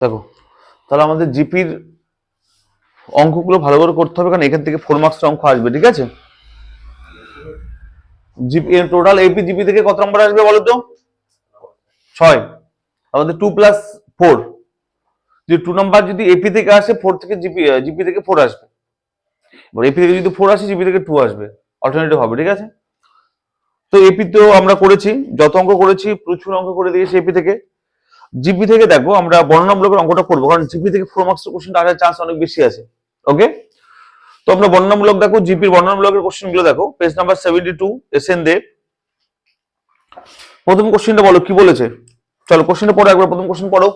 দেখো, তাহলে আমাদের জিপির অঙ্কগুলো ভালো করে করতে হবে, কারণ এখান থেকে 4 মার্কসের অঙ্ক আসবে, ঠিক আছে? জিপি টোটাল এপি জিপি থেকে কত নম্বর আসবে বলো তো? 6। আমাদের 2+4, যে 2 নাম্বার যদি এপি থেকে আসে, 4 থেকে জিপি থেকে 4 আসবে। এবার এপি থেকে যদি 4 আসে, জিপি থেকে 2 আসবে, অল্টারনেটিভ হবে, ঠিক আছে? তো এপি তো আমরা করেছি, যত অঙ্ক করেছি প্রচুর অঙ্ক করে দিয়েছি এপি থেকে। জিপি থেকে দেখো আমরা বর্ণনামূলকের অঙ্কটা করবো, কারণ জিপি থেকে 4 মার্কসের কোশ্চেন আসার চান্স অনেক বেশি আছে। ওকে, তো আমরা বর্ণনামূলক দেখো, জিপির বর্ণনামূলকের কোশ্চেন গুলো দেখো, পেজ নাম্বার 72 এসএন দে। প্রথম কোশ্চেনটা বলো কি বলেছে, চলো কোশ্চেনটা পড়ো একবার, প্রথম কোশ্চেন পড়ো।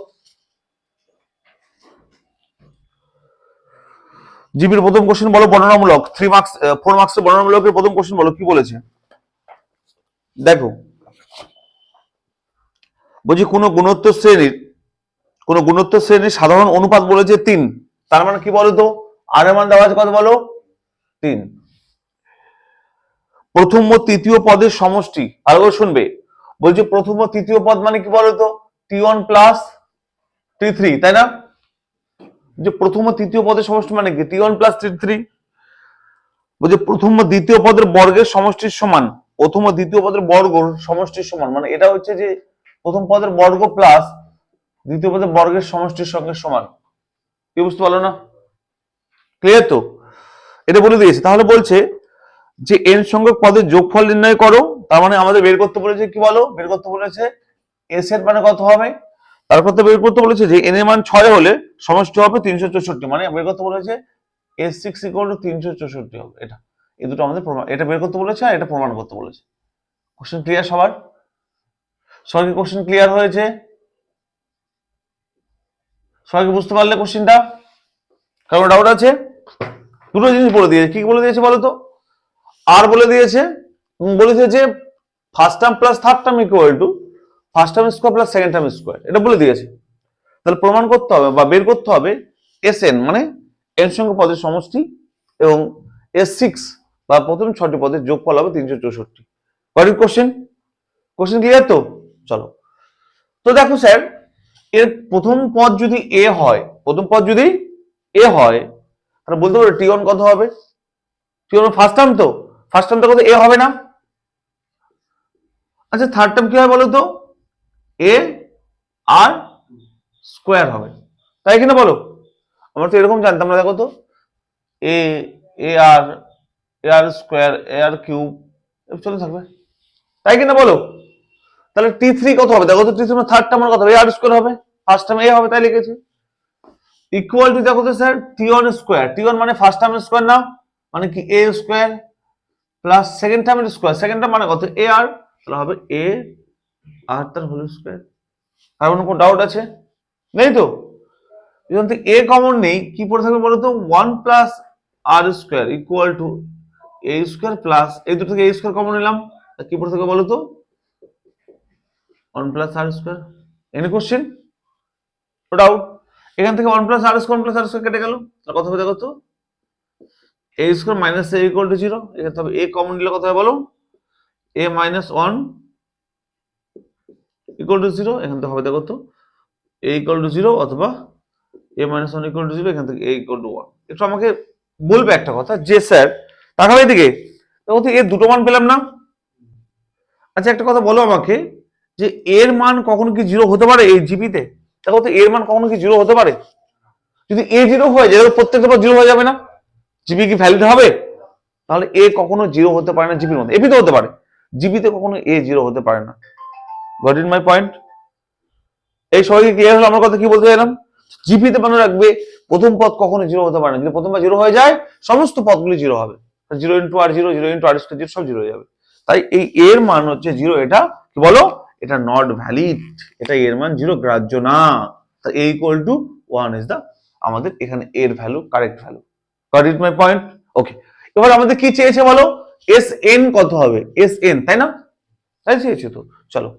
জিপির প্রথম কোশ্চেন বলো বর্ণনামূলক, 3 মার্কস 4 মার্কসের বর্ণনামূলকের প্রথম কোশ্চেন বলো কি বলেছে। দেখো, বলছি কোন গুণোত্তর শ্রেণীর সাধারণ অনুপাত বলেছে 3। তার মানে কি বলতো, আর এর মান দেওয়া আছে কত বলো, 3। প্রথম ও তৃতীয় পদের সমষ্টি, ভালো করে শুনবে, বলছে প্রথম ও তৃতীয় পদ মানে কি বলতো, t1 প্লাস t3, তাই না? যে প্রথম ও তৃতীয় পদের সমষ্টি মানে কি, t1 প্লাস t3। বলছে প্রথম ও দ্বিতীয় পদের বর্গের সমষ্টির সমান, প্রথম ও দ্বিতীয় পদের বর্গ সমষ্টির সমান, মানে এটা হচ্ছে যে প্রথম পদের বর্গ প্লাস দ্বিতীয় পদের বর্গের সমষ্টির সঙ্গে সমান। কি বুঝতে পারলো না? ক্লিয়ার তো? এটা বলে দিয়েছে। তাহলে বলছে যে n সংখ্যক পদের যোগফল নির্ণয় করো, তার মানে আমাদের বের করতে বলেছে কি বলো, বের করতে বলেছে s এর মানে কত হবে, তারপর তো বের করতে বলেছে যে n এর মান 6 হলে সমষ্টি হবে 364, মানে বের করতে বলেছে s6 = 364 হবে। এটা এই দুটো আমাদের প্রমাণ, এটা বের করতে বলেছে আর এটা প্রমাণ করতে বলেছে। কোশ্চেন ক্লিয়ার সবার? সবাইকে কোশ্চেন ক্লিয়ার হয়েছে? সবাইকে বুঝতে পারলে কোশ্চেনটা? কারণ ডাউট আছে? দুটো জিনিস বলে দিয়েছে, কি বলে দিয়েছে বলো তো, আর বলে দিয়েছে, বলেছে যে first term plus third term equal to first term square plus second term square, এটা বলে দিয়েছে। তাহলে প্রমাণ করতে হবে বা বের করতে হবে এসএন, মানে এন সংখ্যক পদের সমষ্টি, এবং s6 বা প্রথম 6টি পদের যোগফল হবে 364। What is question? Question clear তো? চলো, তো দেখো স্যার, এর প্রথম পদ যদি এ হয়, প্রথম পদ যদি এ হয়, তাহলে বলতে পারো টি1 কত হবে, টি1 ফার্স্ট টার্ম, তো ফার্স্ট টার্মটা কত, এ হবে না? আচ্ছা থার্ড টার্ম কি হয় বলো তো, এ আর স্কোয়ার হবে, তাই কিনা বলো? আমরা তো এরকম জানতাম না, দেখো তো, এ এ আর স্কোয়ার, এ আর কিউব চলে থাকবে, তাই কিনা বলো? তাহলে t3 কত হবে, দেখো তো, t3 মানে থার্ড টার্ম কত হবে, এ আর স্কোয়ার হবে, ফার্স্ট টার্ম এ হবে, তাই লিখেছি। ইকুয়াল টু দেখো তো স্যার t1 স্কোয়ার, t1 মানে ফার্স্ট টার্মের স্কোয়ার না, মানে কি এ স্কোয়ার প্লাস সেকেন্ড টার্মের স্কোয়ার, সেকেন্ড টার্ম মানে কত, এ আর, তাহলে হবে এ আর তার হোল স্কোয়ার। আর কোনো ডাউট আছে? নেই তো? যখন থেকে এ কমন নেই, কি পড়ে থাকবে বলো তো, 1 plus R square equal to A square plus, এই দুটো থেকে এ স্কোয়ার কমন নিলাম, কি পড়ে থাকবে বলো তো, 1 plus R square. Any question? Doubt? এখান থেকে 1 প্লাস আর স্কোয়ার কেটে গেল, তাহলে কত হবে দেখো তো, A square minus A equal to 0। এখান থেকে এ কমন নিলে কত হবে বলো, এ মাইনাস 1 ইকুয়াল টু 0। এখান থেকে হবে দেখো তো, এ ইকুয়াল টু 0 অথবা এ মাইনাস 1 ইকুয়াল টু 0, এখান থেকে এ ইকুয়াল টু 1। একটু আমাকে বলবে একটা কথা, যে স্যার তাকাবে এদিকে, দেখো তো এর দুটো মান পেলাম না। আচ্ছা একটা কথা বলো আমাকে, যে এর মান কখনো কি 0 হতে পারে এই জিপিতে? দেখো তো এর মান কখনো কি 0 হতে পারে? যদি এ 0 হয়ে যায়, প্রত্যেকটা পর 0 হয়ে যাবে না, জিপি কি ভ্যালিড হবে? তাহলে এ কখনো 0 হতে পারে না জিপির মধ্যে, এপিতে হতে পারে, জিপিতে কখনো এ 0 হতে পারে না। Got in my point? এই সবাইকে ক্লিয়ার হলো আমার কথা কি বলতে চাইলাম? জিপিতে মনে রাখবে প্রথম পদ কখনো 0 হতে পারে না, যদি প্রথমবার 0 হয়ে যায় সমস্ত পদগুলি 0 হবে, 0 ইন্টু আর 0, 0 ইন্টু আর স্কয়ার 0, সব 0 হয়ে যাবে। তাই এই এর মান হচ্ছে 0, এটা কি বলো, এটা নট ভ্যালিড, এটা এর মান 0, গ্রাহ্য না। তাই A equal to 1 is the আমাদের এখানে এর value, correct value. Got it my point? Okay, এবার আমাদের কি চেয়েছে বলো, এস এন কত হবে, এস এন, তাই না? তাই চেয়েছে তো, চলো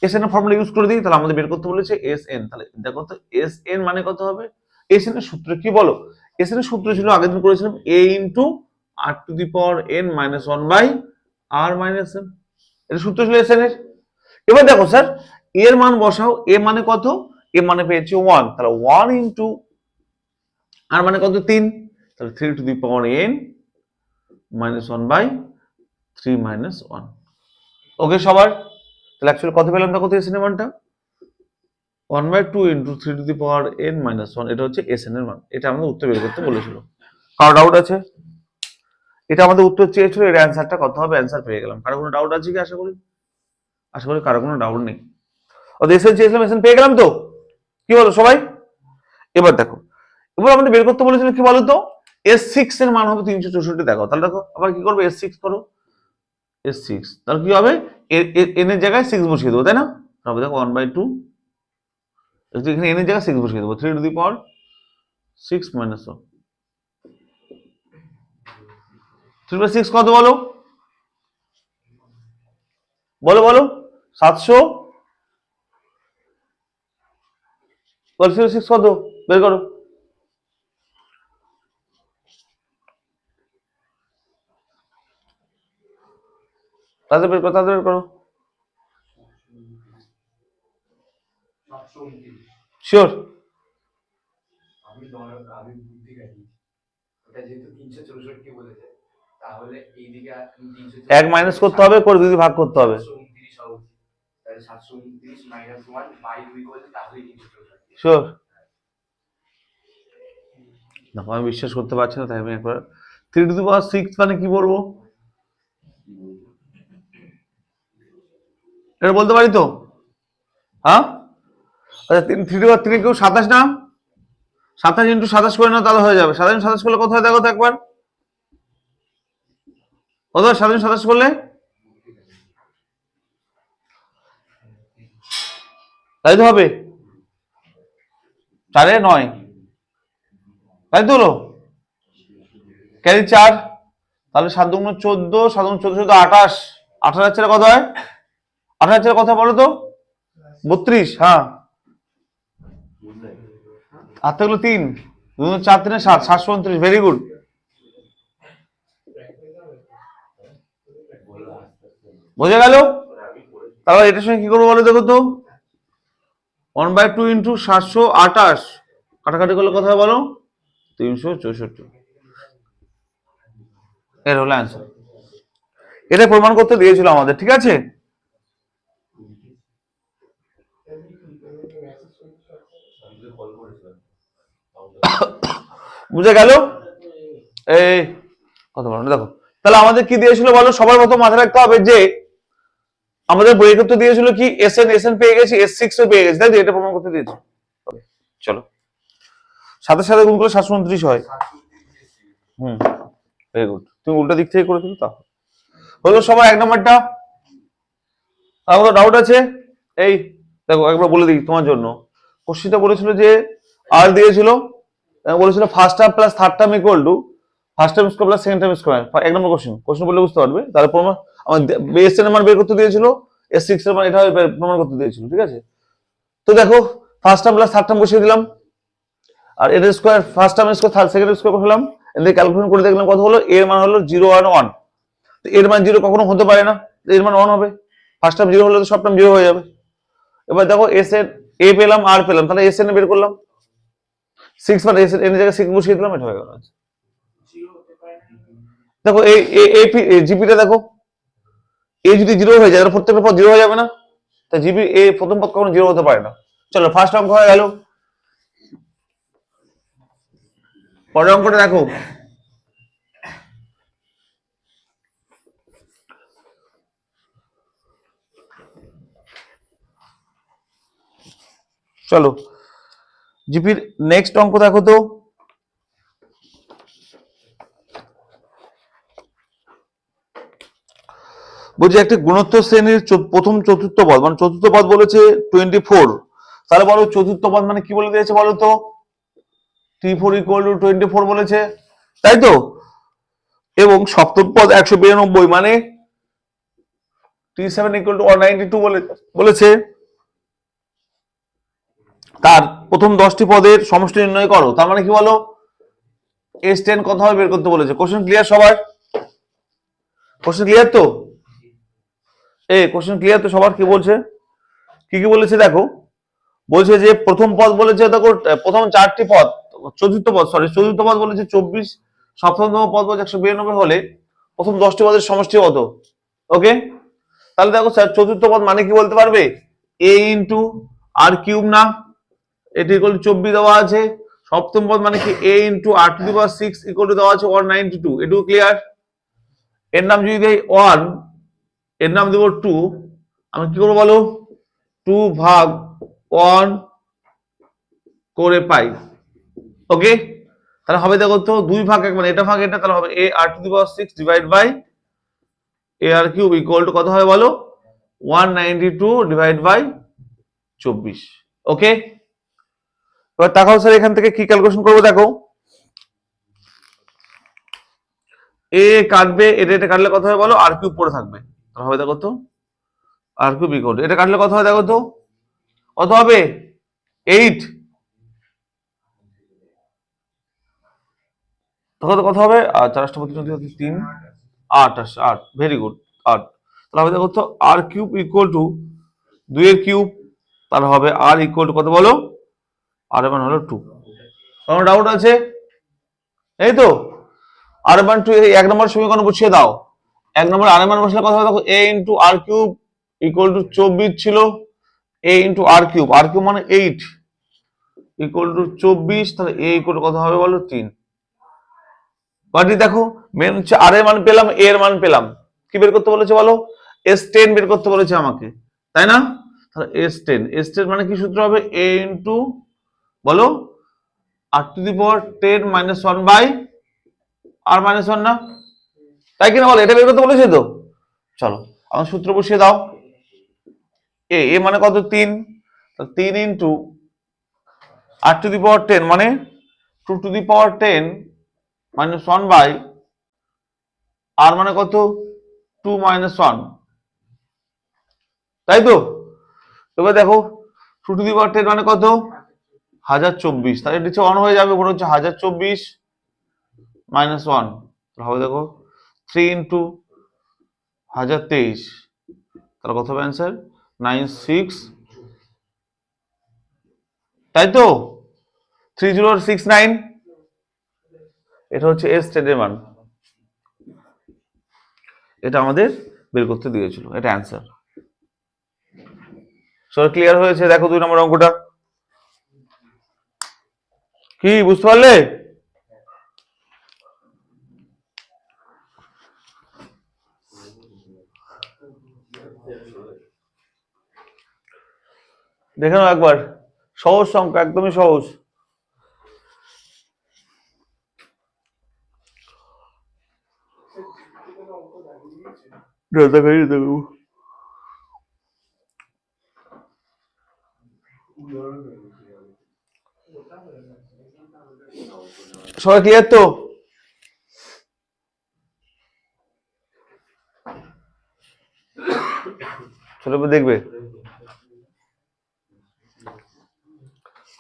এস এন এর ফর্মুলা ইউজ করে দিই। তাহলে আমাদের বের করতে বলেছে এস এন, তাহলে দেখো তো এস এন মানে কত হবে, এস এন এর সূত্র কি বলো, এস এন এর সূত্র ছিল আগের দিন করেছিলাম A into R to the power N minus 1 by R minus N, এটা সূত্র ছিল এস এন এর। এবার দেখো স্যার এর মান বসাও, এ মানে কত, এ মানে পেয়েছি 1, তাহলে 1 ইন্টু আর মানে কত 3, তাহলে 3 to the power n minus 1 by 3 minus 1। Okay সবার, তাহলে অ্যাকচুয়ালি কত পেলাম দেখো তো এসএন এর মানটা 1 by 2 into 3 to the power n minus 1, এটা হচ্ছে এসএন এর মান। এটা আমাদের উত্তর বের করতে বলেছিল। কারো ডাউট আছে? এটা আমাদের উত্তর চেয়েছিল, এর অ্যান্সারটা কত হবে, অ্যান্সার পেয়ে গেলাম। কারো কোনো ডাউট আছে কি? আশা করি কারো কোনো ডাউট নেই। এসএন চেয়েছিলাম, এসএন পেয়ে গেলাম তো, কি বলো সবাই? এবার দেখো, এবার আমাদের বের করতে বলেছিল কি বলতো, S6 এর মান হবে 364। দেখো তাহলে দেখো আবার কি করবে, S6 করো, S6 তাহলে কি হবে, n এর জায়গায় 6 বসিয়ে দেবো, তাই না? তাহলে দেখো 1 বাই 2, এখানে n এর জায়গায় 6 বসিয়ে দেবো, 3 to the power 6 minus 1। 3 by 6 কত বলো, বলো বলো 700, 6 কত বের করো, তাদের বের করো, তাদের বের করো, শিওর? এক মাইনাস করতে হবে, করে দিদি ভাগ করতে হবে, শিওর? দেখো আমি বিশ্বাস করতে পারছি না, তাই আমি একবার 3 টু দি পাওয়ার 6 মানে কি বলবো, এটা বলতে পারি তো? হ্যাঁ আচ্ছা, 3 টু দি পাওয়ার 3 কেউ 27 না, 27 ইন্টু 27 করে না, তাহলে হয়ে যাবে। 27 27 করলে কত হয় দেখো তো একবার, কত হয় 27 27 করলে? তাই তো হবে, 4 এ 9, তাই তো হলো, ক্যারি 4, তাহলে 7 দুগুণ 14, 7 দুগুণ 14 14 28, 28 ছেড়ে কত হয়, 28 ছেড়ে কত বলো তো, 32, হ্যাঁ, আর থাকলো 3, 2 4 3 7, 729, ভেরি গুড। বোঝা গেল? তাহলে এটার সঙ্গে কি করবো বলো দেখো তো, 1 বাই 2 ইন্টু 728, কাটাকাটি করলে কত হয় বলো, 364। এর হলো অ্যান্সার। এটা প্রমাণ করতে দিয়েছিল আমাদের, ঠিক আছে? বুঝে গেল? এই কথা বলো দেখো, তাহলে আমাদের কি দিয়েছিল বলো, সবার প্রথম মাথায় রাখতে হবে যে আমাদের বইয়ের ক্ষেত্রে দিয়েছিল কি, এসএন পেয়ে গেছি, S6 ও পেয়ে গেছি, তাই তো? এটা প্রমাণ করতে দিয়েছি। চলো, সাথে সাথে গুণ করলে 729 হয়। ভেরি গুড, তুমি উল্টা দিক থেকে করেছিল তা হলো। সবাই 1 নম্বরটা, আমাদের ডাউট আছে? এই দেখো একবার বলে দিই তোমার জন্য, কোশ্চেনটা বলেছিল যে আর দিয়েছিল, বলেছিল first term plus third term equal to first term square plus second term square. 1 number question বললে বুঝতে পারবে। তারপর আমার বেস এর মান বের করতে দিয়েছিল, S6 এর মান এটা প্রমাণ করতে দিয়েছিল, ঠিক আছে? তো দেখো first term plus third term বসিয়ে দিলাম, আর এর square first term square third second square করলাম, এদের ক্যালকুলেশন করে দেখলাম কত হলো, এর মান হলো 0 আর 1। তো এর মান 0 কখনো হতে পারে না, এর মান 1 হবে। ফার্স্ট টার্ম 0 হলে তো সব টার্ম 0 হয়ে যাবে। এবার দেখো এস এর এ পেলাম, আর পেলাম, তাহলে এস এন বের করলাম, 6 মানে এস এর জায়গায় 6 বসিয়ে দিলাম, এটা হয়ে গেল। দেখো এই জিপিটা দেখো, এ যদি 0 হয়ে যায় তাহলে প্রত্যেকটা পদ 0 হয়ে যাবে না, তাই জিপি এ প্রথম পদ কখনো 0 হতে পারে না। চলো ফার্স্ট অঙ্ক হয়ে গেল, পরের অঙ্কটা দেখো। চলো জিপির নেক্সট অঙ্ক দেখো তো, বলছে একটি গুণোত্তর শ্রেণীর প্রথম চতুর্থ পদ, মানে চতুর্থ পদ বলেছে 24, তাহলে বলো চতুর্থ পদ মানে কি বলে দিয়েছে বলো তো, T4 ইকুয়াল টু 24 বলেছে, তাই তো? এবং সপ্তম পদ 192, মানে T7 ইকুয়াল টু 192 বলেছে। তার প্রথম 10টি পদের সমষ্টি নির্ণয় করো, তার মানে কি বলো, S10 কত হবে বের করতে বলেছে। কোশ্চেন ক্লিয়ার সবার? কোশ্চেন ক্লিয়ার তো? কোশ্চেন ক্লিয়ার তো সবার? কি বলছে, কি কি বলেছে দেখো, বলছে যে প্রথম পদ বলেছে দেখো প্রথম 4টি পদ, চতুর্থ পদ বলেছে 24, সপ্তমতম পদ বলেছে 192 হলে প্রথম 10টি পদের সমষ্টি কত? ওকে, তাহলে দেখো স্যার চতুর্থ পদ মানে কি বলতে পারবে? a ইন্টু আর কিউব না, এটি ইকুয়াল টু 24 দেওয়া আছে। সপ্তম পদ মানে কি a into R to the power 6 equal to দেওয়া আছে 192, এটুকু ক্লিয়ার। এর নাম যদি দেই 1, এর নাম দেবো 2, আমি কি করবো বলো? 2 ভাগ 1 করে পাই। ওকে, তাহলে হবে দেখো তো 2 ভাগ 1 মানে এটা ভাগ এটা, তাহলে হবে a R to the power 6 divide by a R cube equal to কত হবে বলো? 192 ডিভাইড বাই 24। ওকে, এবার তাকাও স্যার এখান থেকে কি ক্যালকুলেশন করবো দেখো। এ কাটবে, এটা কাটলে কত হবে বলো? আর কিউব পড়ে থাকবে, তাহলে হবে দেখো তো আর কিউব ইকুয়াল টু এটা কাটলে কত হয় দেখো তো, কত হবে? 8, তখন কত হবে? 4 3 8 আসছে, 8, ভেরি গুড, 8। তাহলে হবে দেখো তো আর কিউব ইকুয়াল টু 2 এর কিউব, তাহলে হবে আর ইকুয়াল টু কত বলো? আর এর মান হলো 2। কোনো ডাউট আছে? এই তো আর এর মান 2, এই 1 নম্বর সমীকরণ বসিয়ে দাও। 1 নম্বর আর এর মান বসলে কত হবে দেখো? a into R cube equal to 24 ছিল, a ইনটু আর কিউব মানে 8 ইকুয়াল টু 24, তাহলে a ইকুয়াল টু কত হবে বলো? 3। বাকি দেখো মেন হচ্ছে আর এর মান পেলাম, a এর মান পেলাম, কি বের করতে বলেছে বলো? S10 বের করতে বলেছে আমাকে, তাই না? তাহলে S10 মানে কি সূত্র হবে? a ইনটু বলো R to the power 10 minus 1 by R minus 1 না, তাই কিনা বলো? এটা বের করতে বলেছে তো। চলো আমার সূত্র বসিয়ে দাও। এ মানে কত? 3, 3 into R to the power 10 মানে 2 to the power 10 minus 1 by R মানে কত? 2 মাইনাস 1, তাই তো? এবার দেখো 2 টু দি পাওয়ার 10 মানে কত? 1024, তাহলে নিচে 1 হয়ে যাবে, উপরে হচ্ছে 1024 মাইনাস 1, তাহলে হবে দেখো 3 ইন্টু 1023, তাহলে কত হবে অ্যান্সার? 96, তাই তো? 3069, এটা হচ্ছে S10 এর মান, এটা আমাদের বের করতে দিয়েছিল, এটা অ্যান্সার। সব ক্লিয়ার হয়েছে? দেখো 2 নম্বর অঙ্কটা কি বুঝতে পারলে? দেখে নাও একবার, সহজ সংখ্যা, একদমই সহজ। সবাই ক্লিয়ার তো? চলো দেখবে।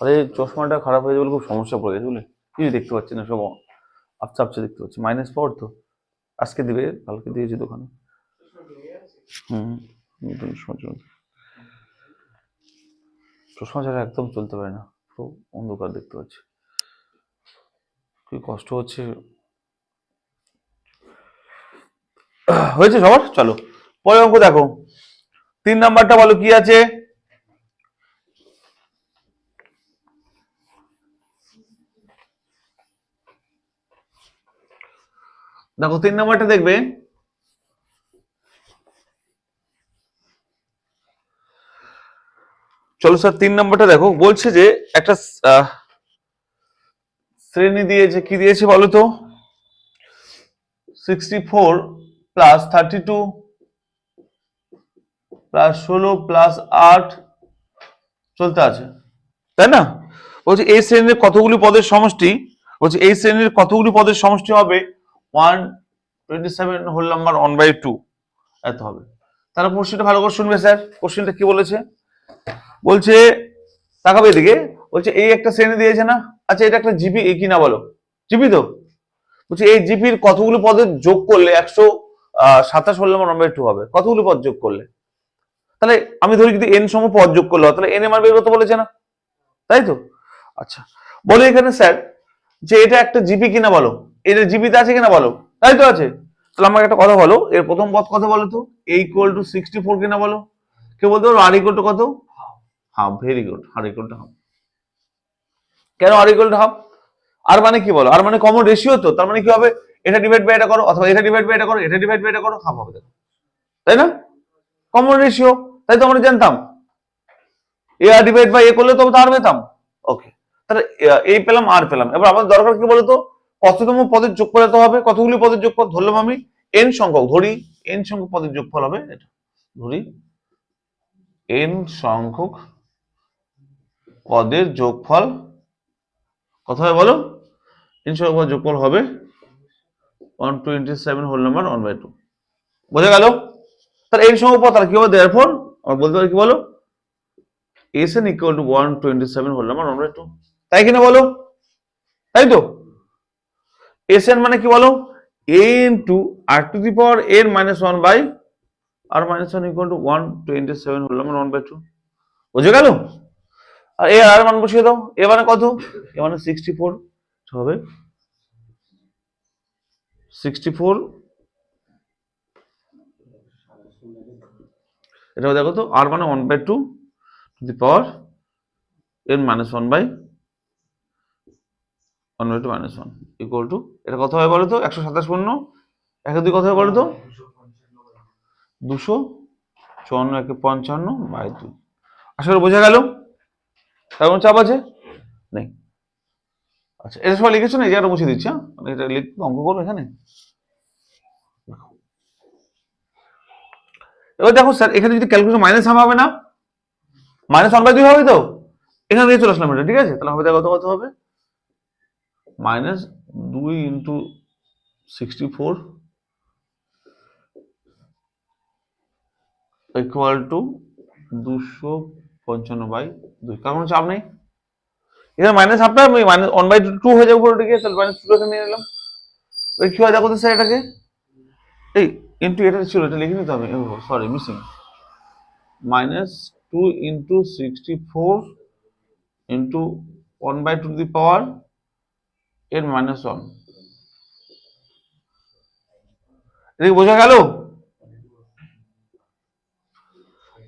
আরে চশমাটা খারাপ হয়ে যাবে, খুব সমস্যা পড়ে গেছে বুঝলি, কিছু দেখতে পাচ্ছি না, সব আপচা আপচা দেখতে পাচ্ছি। মাইনাস পাওয়ার তো আজকে দিবে, কালকে দিয়েছি দোকানে। চশমা ছাড়া একদম চলতে পারে না, পুরো অন্ধকার দেখতে পাচ্ছি, কি কষ্ট হচ্ছে। হয়েছে সবার? চলো পরের অঙ্ক দেখো। 3 নাম্বারটা বলো কি আছে? দেখো 3 নাম্বারটা দেখবে, চলো স্যার 3 নাম্বারটা দেখো। বলছে যে একটা শ্রেণী দিয়েছে, কি দিয়েছে বলো তো? 64 প্লাস 32 প্লাস 16 প্লাস 8 চলতে আছে, তাই না? বলছে এই শ্রেণীর কতগুলি পদের সমষ্টি, বলছে এই শ্রেণীর কতগুলি পদের সমষ্টি হবে 127 হোল নাম্বার 1/2, এত হবে। তাহলে কোশ্চেনটা ভালো করে শুনবে স্যার, কোশ্চেনটা কি বলেছে? বলছে তাকাবে এদিকে, বলছে এই একটা শ্রেণী দিয়েছে না, আচ্ছা এটা একটা জিপি, এই কি না বলো? জিপি তো। বলছে এই জিপির কতগুলো পদের যোগ করলে 127 হোল নাম্বার 1/2 হবে, কতগুলো পদ যোগ করলে? তাহলে আমি ধরি যদি এন সম পদ যোগ করলে হয়, তাহলে এন এর মান বের করতে বলেছে না, তাই তো? আচ্ছা, বলে এখানে স্যার যে এটা একটা জিপি কিনা বলো, এটা জিপিতে আছে কিনা বলো, তাই তো আছে। তাহলে আমাকে একটা কথা বলো, এর প্রথম পদ কত বলো তো, এ ইকুয়াল টু 64 কিনা বলো। কে বলতে পারো আর ইকুয়াল টু কত? Half. Very good, R equal to half. কেন R equal to half? R মানে কি বলো, আর মানে কমন রেশিও তো, তার মানে কি হবে, এটা ডিভাইড বাই এটা করো, অথবা এটা ডিভাইড বাই এটা করো, এটা ডিভাইড বাই এটা করো, হাফ হবে, তাই না? কমন রেশিও, তাই তো আমরা জানতাম। এ আর ডিভাইড বাই এ করলে তো আর পেতাম। ওকে, তাহলে এই পেলাম আর পেলাম। এবার আমাদের দরকার কি বলতো, কততম পদের যোগফল এত হবে, কতগুলি পদের যোগফল ধরলাম আমি, এন সংখ্যক, ধরি এন সংখ্যক পদের যোগফল হবে এটা, ধরি এন সংখ্যক পদের যোগফল কত হবে বলো, এন সংখ্যক পদের যোগফল হবে 127 হোল নাম্বার 1/2। বোঝা গেল? তাহলে এন সংখ্যক পদ তাহলে কি হবে, দেয়ারফর আমরা বলতে পারি কি বলো, Sn equal to 127 whole number 1/2, তাই কিনা বলো, তাই তো? Sn মানে কি বলো, a into r to the power n minus 1 by r minus 1 equal to 127 whole number 1/2। বুঝে গেল? আর এ আর মান বসিয়ে দাও, এ মানে কত, এ মানে 64 হবে, 64, এটা দেখো তো, আর মানে 1/2 two the power n minus 1 by 1/2 minus 1 equal to, এটা কত হয় বলো তো, 127 পূর্ণ 1 2 কত হয় বলো তো, 254 একে 55 বাই 2। আশা করি বোঝা গেল? তার কোনো চাপ আছে? নেই। আচ্ছা, এটা সবাই লিখেছো না, এই জায়গাটা মুছে দিচ্ছি, হ্যাঁ এটা লিখতে অঙ্ক করবো এখানে। এবার দেখো স্যার, এখানে যদি ক্যালকুলেশন মাইনাস হবে না, -1/2 হবে তো, এখানে দিয়ে চলে আসলাম এটা, ঠিক আছে? তাহলে হবে কত কত হবে, -2 ইন্টু 64 ইকুয়াল টু 255/2। কারণ চাপ নেই, এখানে মাইনাস হাফটা -1/2 হয়ে যাবে পুরোটা গিয়ে, তাহলে -2 এখানে নিয়ে নিলাম। কি হয় দেখো তো স্যার, এটাকে এই ইন্টু এটা ছিল, এটা লিখে নিতে হবে, sorry missing, -2 into 64 into 1/2 two the power n minus 1। এটা কি বোঝা গেল?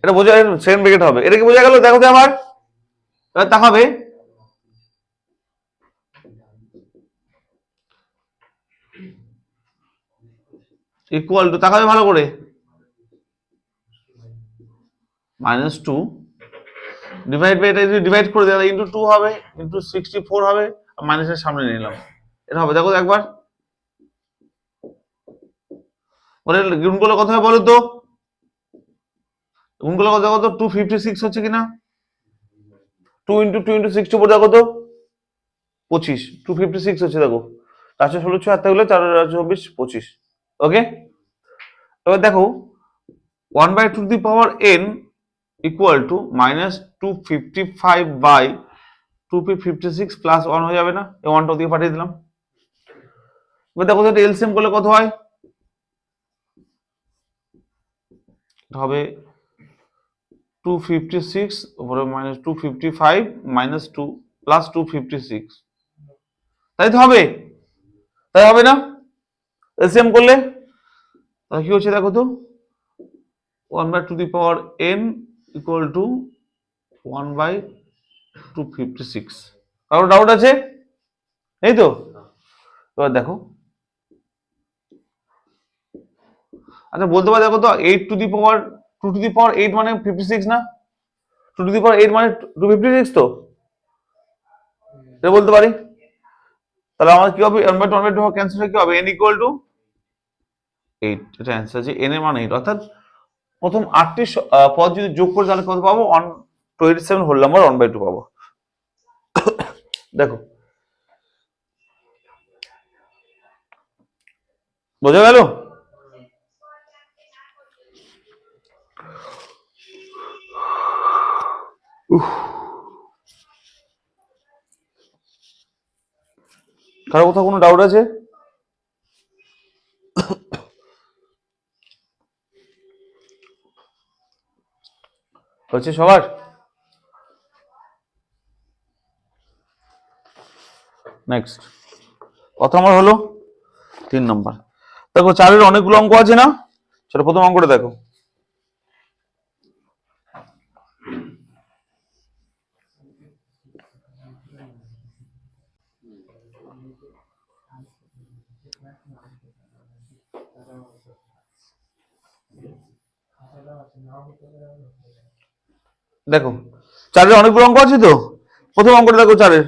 এটা বোঝা, সেকেন্ড ব্র্যাকেট হবে, এটা কি বোঝা গেল? দেখো তো আবার, এবার তাকাবে, ইকুয়াল টু, তাকাবে ভালো করে, -2 ডিভাইড বাই, এটা যদি ডিভাইড করে দেয় ইন্টু 2 হবে, ইন্টু 64 হবে, আর মাইনাসের সামনে নিলাম, এটা হবে দেখো একবার, ওরে গুণ করলে কত হবে বলো তো, গুণ করলে কত কত 256 হচ্ছে কিনা, 2 ইন্টু 2 ইন্টু 64 দেখো তো 25, 256 হচ্ছে দেখো, 416 6 হাতে হলে 424 25। ওকে, এবার দেখো 1/2 two the power n equal to -255/256 plus 1 হয়ে যাবে না, এই 1টা ওদিকে পাঠিয়ে দিলাম। এবার দেখো তো, এলসিএম করলে কত হয়, হবে 256 উপরে -255 -2 প্লাস 256, তাই তো হবে, তাই হবে না? এলসিএম করলে তাহলে কি হচ্ছে দেখো তো, 1/2 two the power n equal to 1/256। কারো ডাউট আছে? এই তো, এবার দেখো, আচ্ছা বলতে পারো দেখো তো, 8 two the power 2 to the পাওয়ার 8 মানে 56 না, 2 টু দি পাওয়ার 8 মানে 256 তো, এটা বলতে পারি। তাহলে আমার কি হবে, 1/2 ক্যান্সেল হয়ে কি হবে, n ইকুয়াল টু 8, এটা অ্যান্সার আছে, n এর মান 8, অর্থাৎ প্রথম 8টি পদ যদি যোগ করে তাহলে কত পাবো, 127 হোল নাম্বার 1/2 পাবো। দেখো বোঝা গেল? কারো কোথাও কোনো ডাউট আছে? হচ্ছে সবার? নেক্সট কত নম্বর হলো? 3 নম্বর। দেখো 4-এর অনেকগুলো অঙ্ক আছে না? চলো প্রথম অঙ্কটা দেখো। দেখো 4-এর অনেকগুলো অঙ্ক আছে তো, প্রথম অঙ্কটা দেখো 4-এর।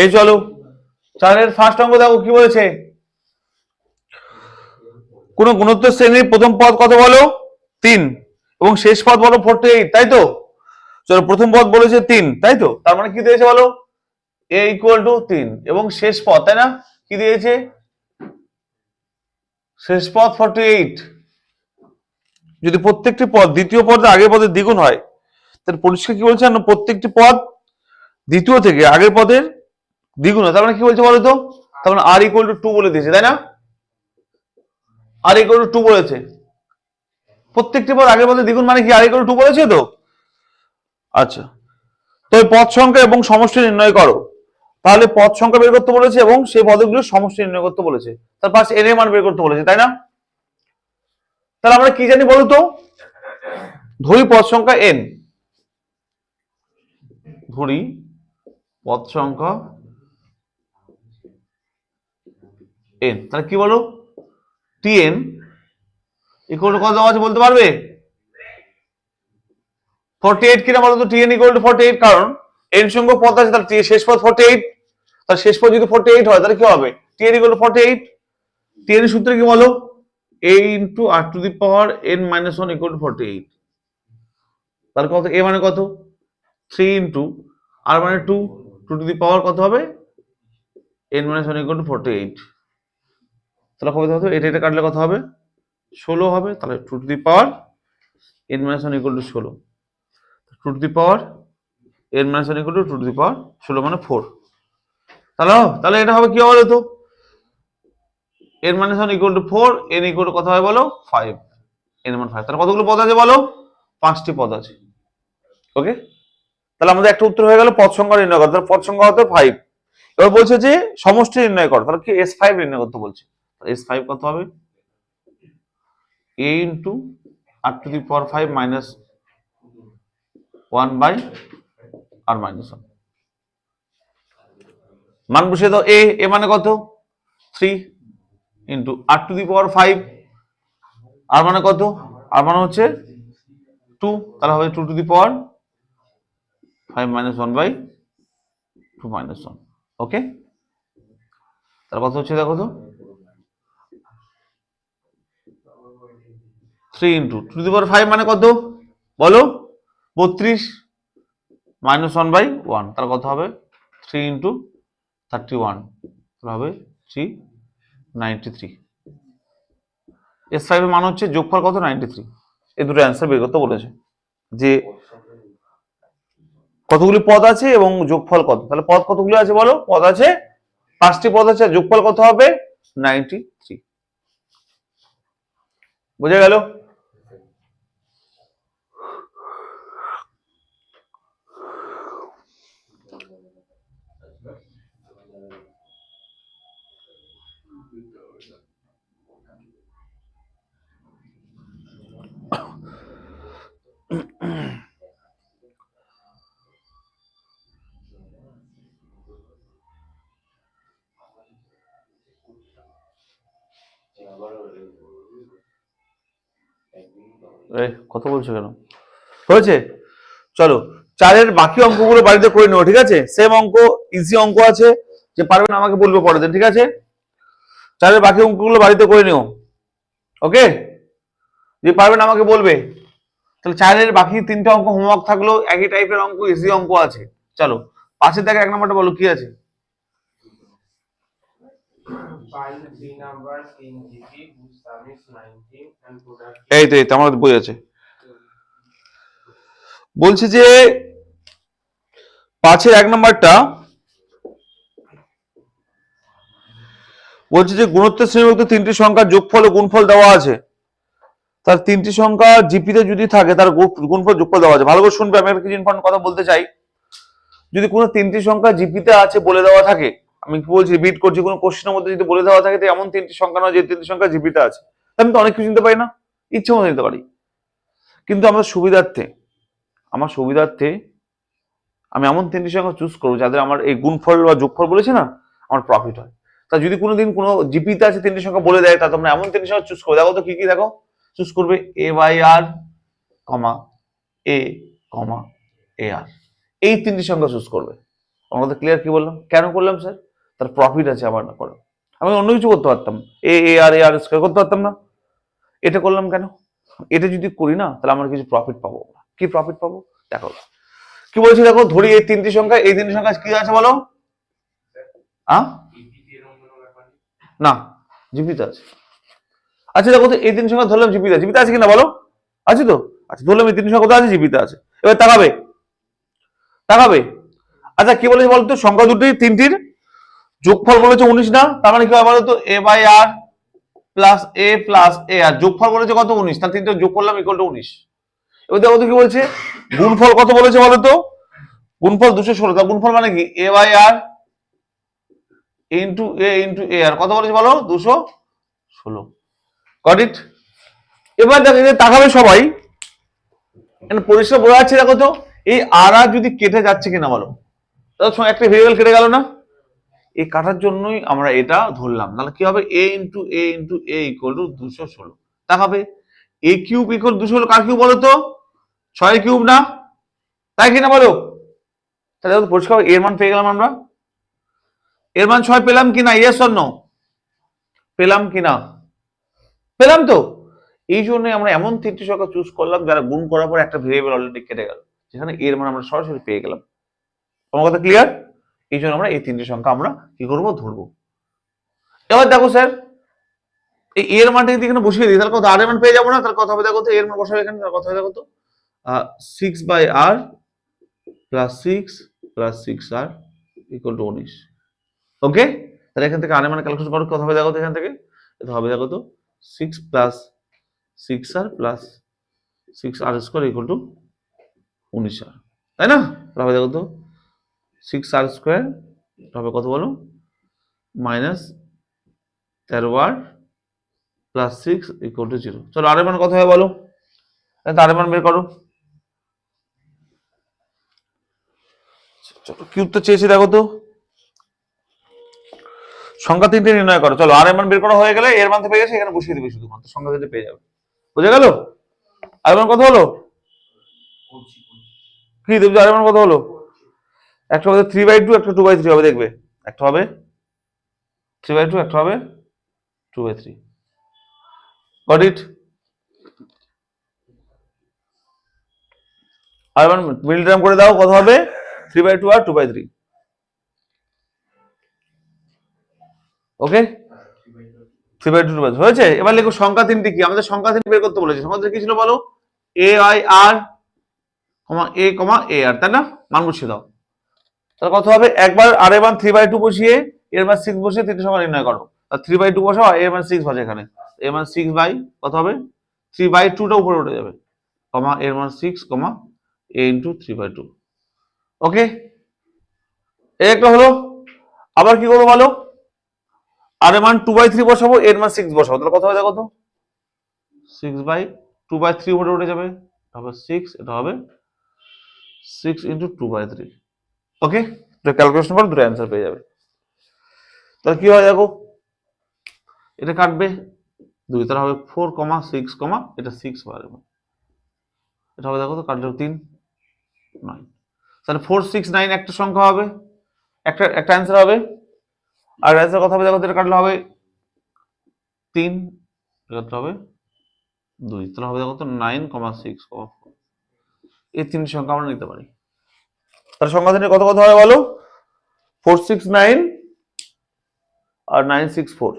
এই চলো 4-এর ফার্স্ট অঙ্ক দেখো কি বলেছে, কোন গুণোত্তর শ্রেণীর প্রথম পদ কত বলো? 3 এবং শেষ পদ বলো 48, তাই তো? চলো প্রথম পদ বলেছে 3, তাই তো? তার মানে কি দিয়েছে বলো? a ইকুয়াল টু 3 এবং শেষ পদ, তাই না? কি দিয়েছে? শেষ পদ 48। যদি প্রত্যেকটি পদ দ্বিতীয় পদ আগের পদের দ্বিগুণ হয়, তাহলে পরিষ্কার কি বলছে না, প্রত্যেকটি পদ দ্বিতীয় থেকে আগের পদের দ্বিগুণ হয়। তার মানে কি বলছে বলো তো? তার মানে আর ইকুয়াল টু 2 বলে দিয়েছে, তাই না? আর ইকুয়াল টু 2 বলেছে। প্রত্যেকটি পদ আগের পদের দ্বিগুণ মানে কি আর ইকুয়াল টু 2 বলেছে তো? আচ্ছা, তো পদ সংখ্যা এবং সমষ্টি নির্ণয় করো। তাহলে পদ সংখ্যা বের করতে বলেছে এবং সেই পদগুলোর সমষ্টি নির্ণয় করতে বলেছে, তার পাশে এর মান বের করতে বলেছে, তাই না? তাহলে আমরা কি জানি বলতো? ধরি পদ সংখ্যা n, ধরি পদ সংখ্যা n, তাহলে কি বলো? tn ইকুয়াল টু কত আছে বলতে পারবে? 48 কিনা বলো তো? tn ইকুয়াল টু 48, কারণ n সংখ্যক পদ আছে, তাহলে শেষ পদ 48, তাহলে শেষ পদ যদি 48 হয় তাহলে কি হবে? tn equal to 48। tn এর সূত্র কি বলো? a into r to the power n minus 1 equal two 48। তাহলে কত? a মানে কত? 3 ইনটু r মানে 2 টু দি পাওয়ার কত হবে? n minus 1 equal two 48। তাহলে কত হবে? এটা এটা কাটলে কত হবে? 16 হবে। তাহলে 2 to the power n minus 1 equal to 16, 2 to the power n minus 1 equal to 2 to the power 16 মানে 4। তাহলে এটা হবে কি হবে তো? n minus 1 equal two 4, n equal to কত হয় বলো? 5, n মান 5। তাহলে কতগুলো পদ আছে বলো? 5টি পদ আছে। ওকে, তাহলে আমাদের একটা উত্তর হয়ে গেল পদ সংখ্যা নির্ণয় করো। তাহলে পদ সংখ্যা হতে 5। এবার বলছে যে সমষ্টি নির্ণয় করো, তাহলে কি s5 নির্ণয় করতে বলছে। s5 কত হবে? a into r to the power 5 minus 1 by r minus 1। মান বসিয়ে দাও। a মানে কত? 3 into r to the power 5, r মানে কত? r মানে হচ্ছে 2, তাহলে হবে 2 to the power 5 minus 1 by 2 minus 1। Okay, তাহলে কত হচ্ছে দেখো তো? 3 ইনটু 2 টু দি পাওয়ার 5 মানে কত বলো? 32 মাইনাস 1 বাই 1, তাহলে কত হবে? 3 ইনটু 31, তাহলে হবে 393। s5 এর মান হচ্ছে যোগফল কত? 93। এই দুটো অ্যান্সার বের করতে বলেছে যে কতগুলি পদ আছে এবং যোগফল কত। তাহলে পদ কতগুলি আছে বলো? পদ আছে 5টি পদ আছে, যোগফল কত হবে? 93। বুঝে গেল? কথা বলছো কেন? হয়েছে? চলো 4-এর বাকি অঙ্কগুলো বাড়িতে করে নেবো, ঠিক আছে? সেম অঙ্ক, ইজি অঙ্ক আছে, যে পারবেন আমাকে বলবে পরের দিন, ঠিক আছে? 4-এর বাকি অঙ্কগুলো বাড়িতে করে নিও। ওকে, যে পারবেন আমাকে বলবে। তাহলে 4-এর বাকি 3টে অঙ্ক হোমওয়ার্ক থাকলো, একই টাইপের অঙ্ক, ইজি অঙ্ক আছে। চলো 5-এর দেখে 1 নম্বরটা বলো কি আছে? এই তো আমার বই আছে। বলছি যে 5-এর 1 নম্বরটা বলছে যে গুণোত্তর শ্রেণীভুক্ত তিনটি সংখ্যার যোগফল ও গুণফল দেওয়া আছে, তার তিনটি সংখ্যা জিপিতে যদি থাকে তার গুণফল যোগফল দেওয়া আছে। ভালো করে শুনবে, আমি একটা কিছু ইম্পর্টেন্ট কথা বলতে চাই। যদি কোনো তিনটি সংখ্যা জিপিতে আছে বলে দেওয়া থাকে, আমি কি বলছি, রিপিট করছি, কোনো কোশ্চেনের মধ্যে যদি বলে দেওয়া থাকে তো এমন তিনটি সংখ্যা নয় যে তিনটি সংখ্যা জিপিতে আছে, আমি তো অনেক কিছু নিতে পারি না, ইচ্ছে মতো নিতে পারি। কিন্তু আমার সুবিধার্থে আমি এমন তিনটি সংখ্যা চুজ করবো যাদের আমার এই গুণফল বা যোগফল বলেছে না, আমার প্রফিট হয়। তা যদি কোনোদিন কোনো জিপিতে আছে তিনটি সংখ্যা বলে দেয়, তা তোমরা এমন তিনটি সংখ্যা চুজ করো। দেখো তো কি কি, দেখো চুজ করবে এ বাই আর কমা এ কমা এ আর, এই তিনটি সংখ্যা চুজ করবে। আমাদের ক্লিয়ার? কি বললাম, কেন করলাম স্যার? তার প্রফিট আছে আবার না করে। আমি অন্য কিছু করতে পারতাম, এ আর স্কয়ার করতে পারতাম না, এটা করলাম কেন? এটা যদি করি না তাহলে আমরা কিছু প্রফিট পাবো। কি প্রফিট পাবো দেখো, কি বলছি দেখো, ধরি এই তিনটি সংখ্যা, এই তিনটি সংখ্যা কি আছে বলো? না, জিপিতে আছে। আচ্ছা দেখো তো, এই তিন সংখ্যা ধরলাম জিপিতে আছে, জিপিতে আছে কিনা বলো? আছে তো? আচ্ছা ধরলাম এই তিন সংখ্যা কোথায় আছে, জিপিতে আছে। এবার তাকাবে, আচ্ছা কি বলেছে বলতো, সংখ্যা দুটি তিনটির যোগফল বলেছে 19 না, তার মানে কি হয় বলতো, এ বাই আর প্লাস এ আর যোগফল বলেছে কত, 19, তার তিনটা যোগ করলাম ইকুয়াল টু 19। এবার দেখো তো কি বলছে, গুণফল কত বলেছে বলতো, গুণফল 216, তার গুণফল মানে কি, এ বাই আর ইন্টু এ আর কত বলেছে বলো, 216। Got it? এবার দেখো তাকাবে সবাই, পরিষ্কার বোঝা যাচ্ছে। দেখো তো এই আর যদি কেটে যাচ্ছে কিনা বলো, তার সঙ্গে একটা ভেরিয়েবল কেটে গেল না, এই কাটার জন্যই আমরা এটা ধরলাম। তাহলে কি হবে, এ ইন্টু এ ইকুয়াল টু 216। তাকাবে এ কিউব ইকুয়াল 216 কার কিউব বলো তো, 6 কিউব না, তাই কিনা বলো? তাহলে পরিষ্কার এর মান পেয়ে গেলাম আমরা, এর মান 6 পেলাম কিনা, ইয়েস অর নো? পেলাম কিনা? পেলাম তো। এই জন্য আমরা এমন তিনটি সংখ্যা চুজ করলাম যারা গুণ করার পর একটা ভেরিয়েবল অলরেডি কেটে গেল, যেখানে এর মান আমরা সরাসরি পেয়ে গেলাম। তোমার কথা ক্লিয়ার? এই জন্য আমরা এই তিনটি সংখ্যা আমরা কি করবো, ধরবো। এবার দেখো স্যার, এই এর মানটা যদি এখানে বসিয়ে দিই তাহলে কত, আর এর মান পেয়ে যাবো না? তার কথা হবে দেখো তো, এর মান বসাবে এখানে, তার কথা হবে দেখো তো, 6 by R plus 6 R equal to 19। Okay, তাহলে এখান থেকে আর এর মান ক্যালকুলেশন করো, কত হবে দেখো তো, এখান থেকে এটা হবে দেখো তো, 6 plus 6 R plus 6 R square equal to 19 R, তাই না? তাহলে হবে দেখো তো 6 আর স্কয়ার হবে কত বলো, minus 13 R plus 6 equal to 0। চলো আর এর মান কত হয় বলো, আর এর মান বের করো। চলো কিউব তো চেয়েছি, দেখো তো সংখ্যা তিনটে নির্ণয় করো। চলো আর এর মান বের করা হয়ে গেলে এর মান তো পেয়ে গেছে, এখানে বসিয়ে দিবে শুধুমাত্র, সংখ্যা তিনটে পেয়ে যাবে। বুঝে গেল? আর এর মান কত হলো, কি দেবো, আর এর মান কত হলো? একটা হবে 3/2, একটা 2/3 হবে, দেখবে একটা হবে 3/2, একটা হবে 2/3। Got it? আর এর মান মিডল টার্ম করে দাও, কত হবে, 3/2 আর 2/3। ওকে, 3/2 2/3 হয়েছে। এবার লিখো সংখ্যা তিনটি কি, আমাদের সংখ্যা তিনটি বের করতে বলেছে। সংখ্যা তিনটি কি ছিল বলো, এ আই আর এ আর, তাই না? মান বসিয়ে দাও, তাহলে কত হবে, একবার আর এর মান 3/2 বসিয়ে এর মান 6 বসিয়ে তিনটি সংখ্যা নির্ণয় করো। আর 3/2 বসাও, এর মান 6 বসে এখানে, এর মান 6 বাই কত হবে, 3/2টা উপরে উঠে যাবে, কমা এর মান 6 কমা এ ইন্টু 3/2। ওকে, এই একটা হলো। আবার কি করবো বলো, আর এর মান 2/3 বসাবো, এর মান 6 বসাবো, তাহলে কত হবে দেখো তো, 6/2/3 উপরে উঠে যাবে, হবে 6, এটা হবে 6 ইন্টু 2/3। ওকে, তো ক্যালকুলেশন করে দুটো অ্যান্সার পেয়ে যাবে। তাহলে কি হয় দেখো, এটা কাটবে 2, তাহলে হবে 4, 6, এটা 6 হবে, এটা হবে দেখো তো, কাটলে 3, 9। তাহলে 4, 6, 9 একটা সংখ্যা হবে, একটা অ্যান্সার হবে। আর অ্যান্সার কথা হবে দেখো, এটা কাটলে হবে 3, এটা হবে 2, তাহলে হবে দেখো তো 9, 6, 4। এই তিনটি সংখ্যা আমরা নিতে পারি। তাহলে সংখ্যা তিনটে কত কত হবে বলো, 4, 6, 9 আর 9, 6, 4।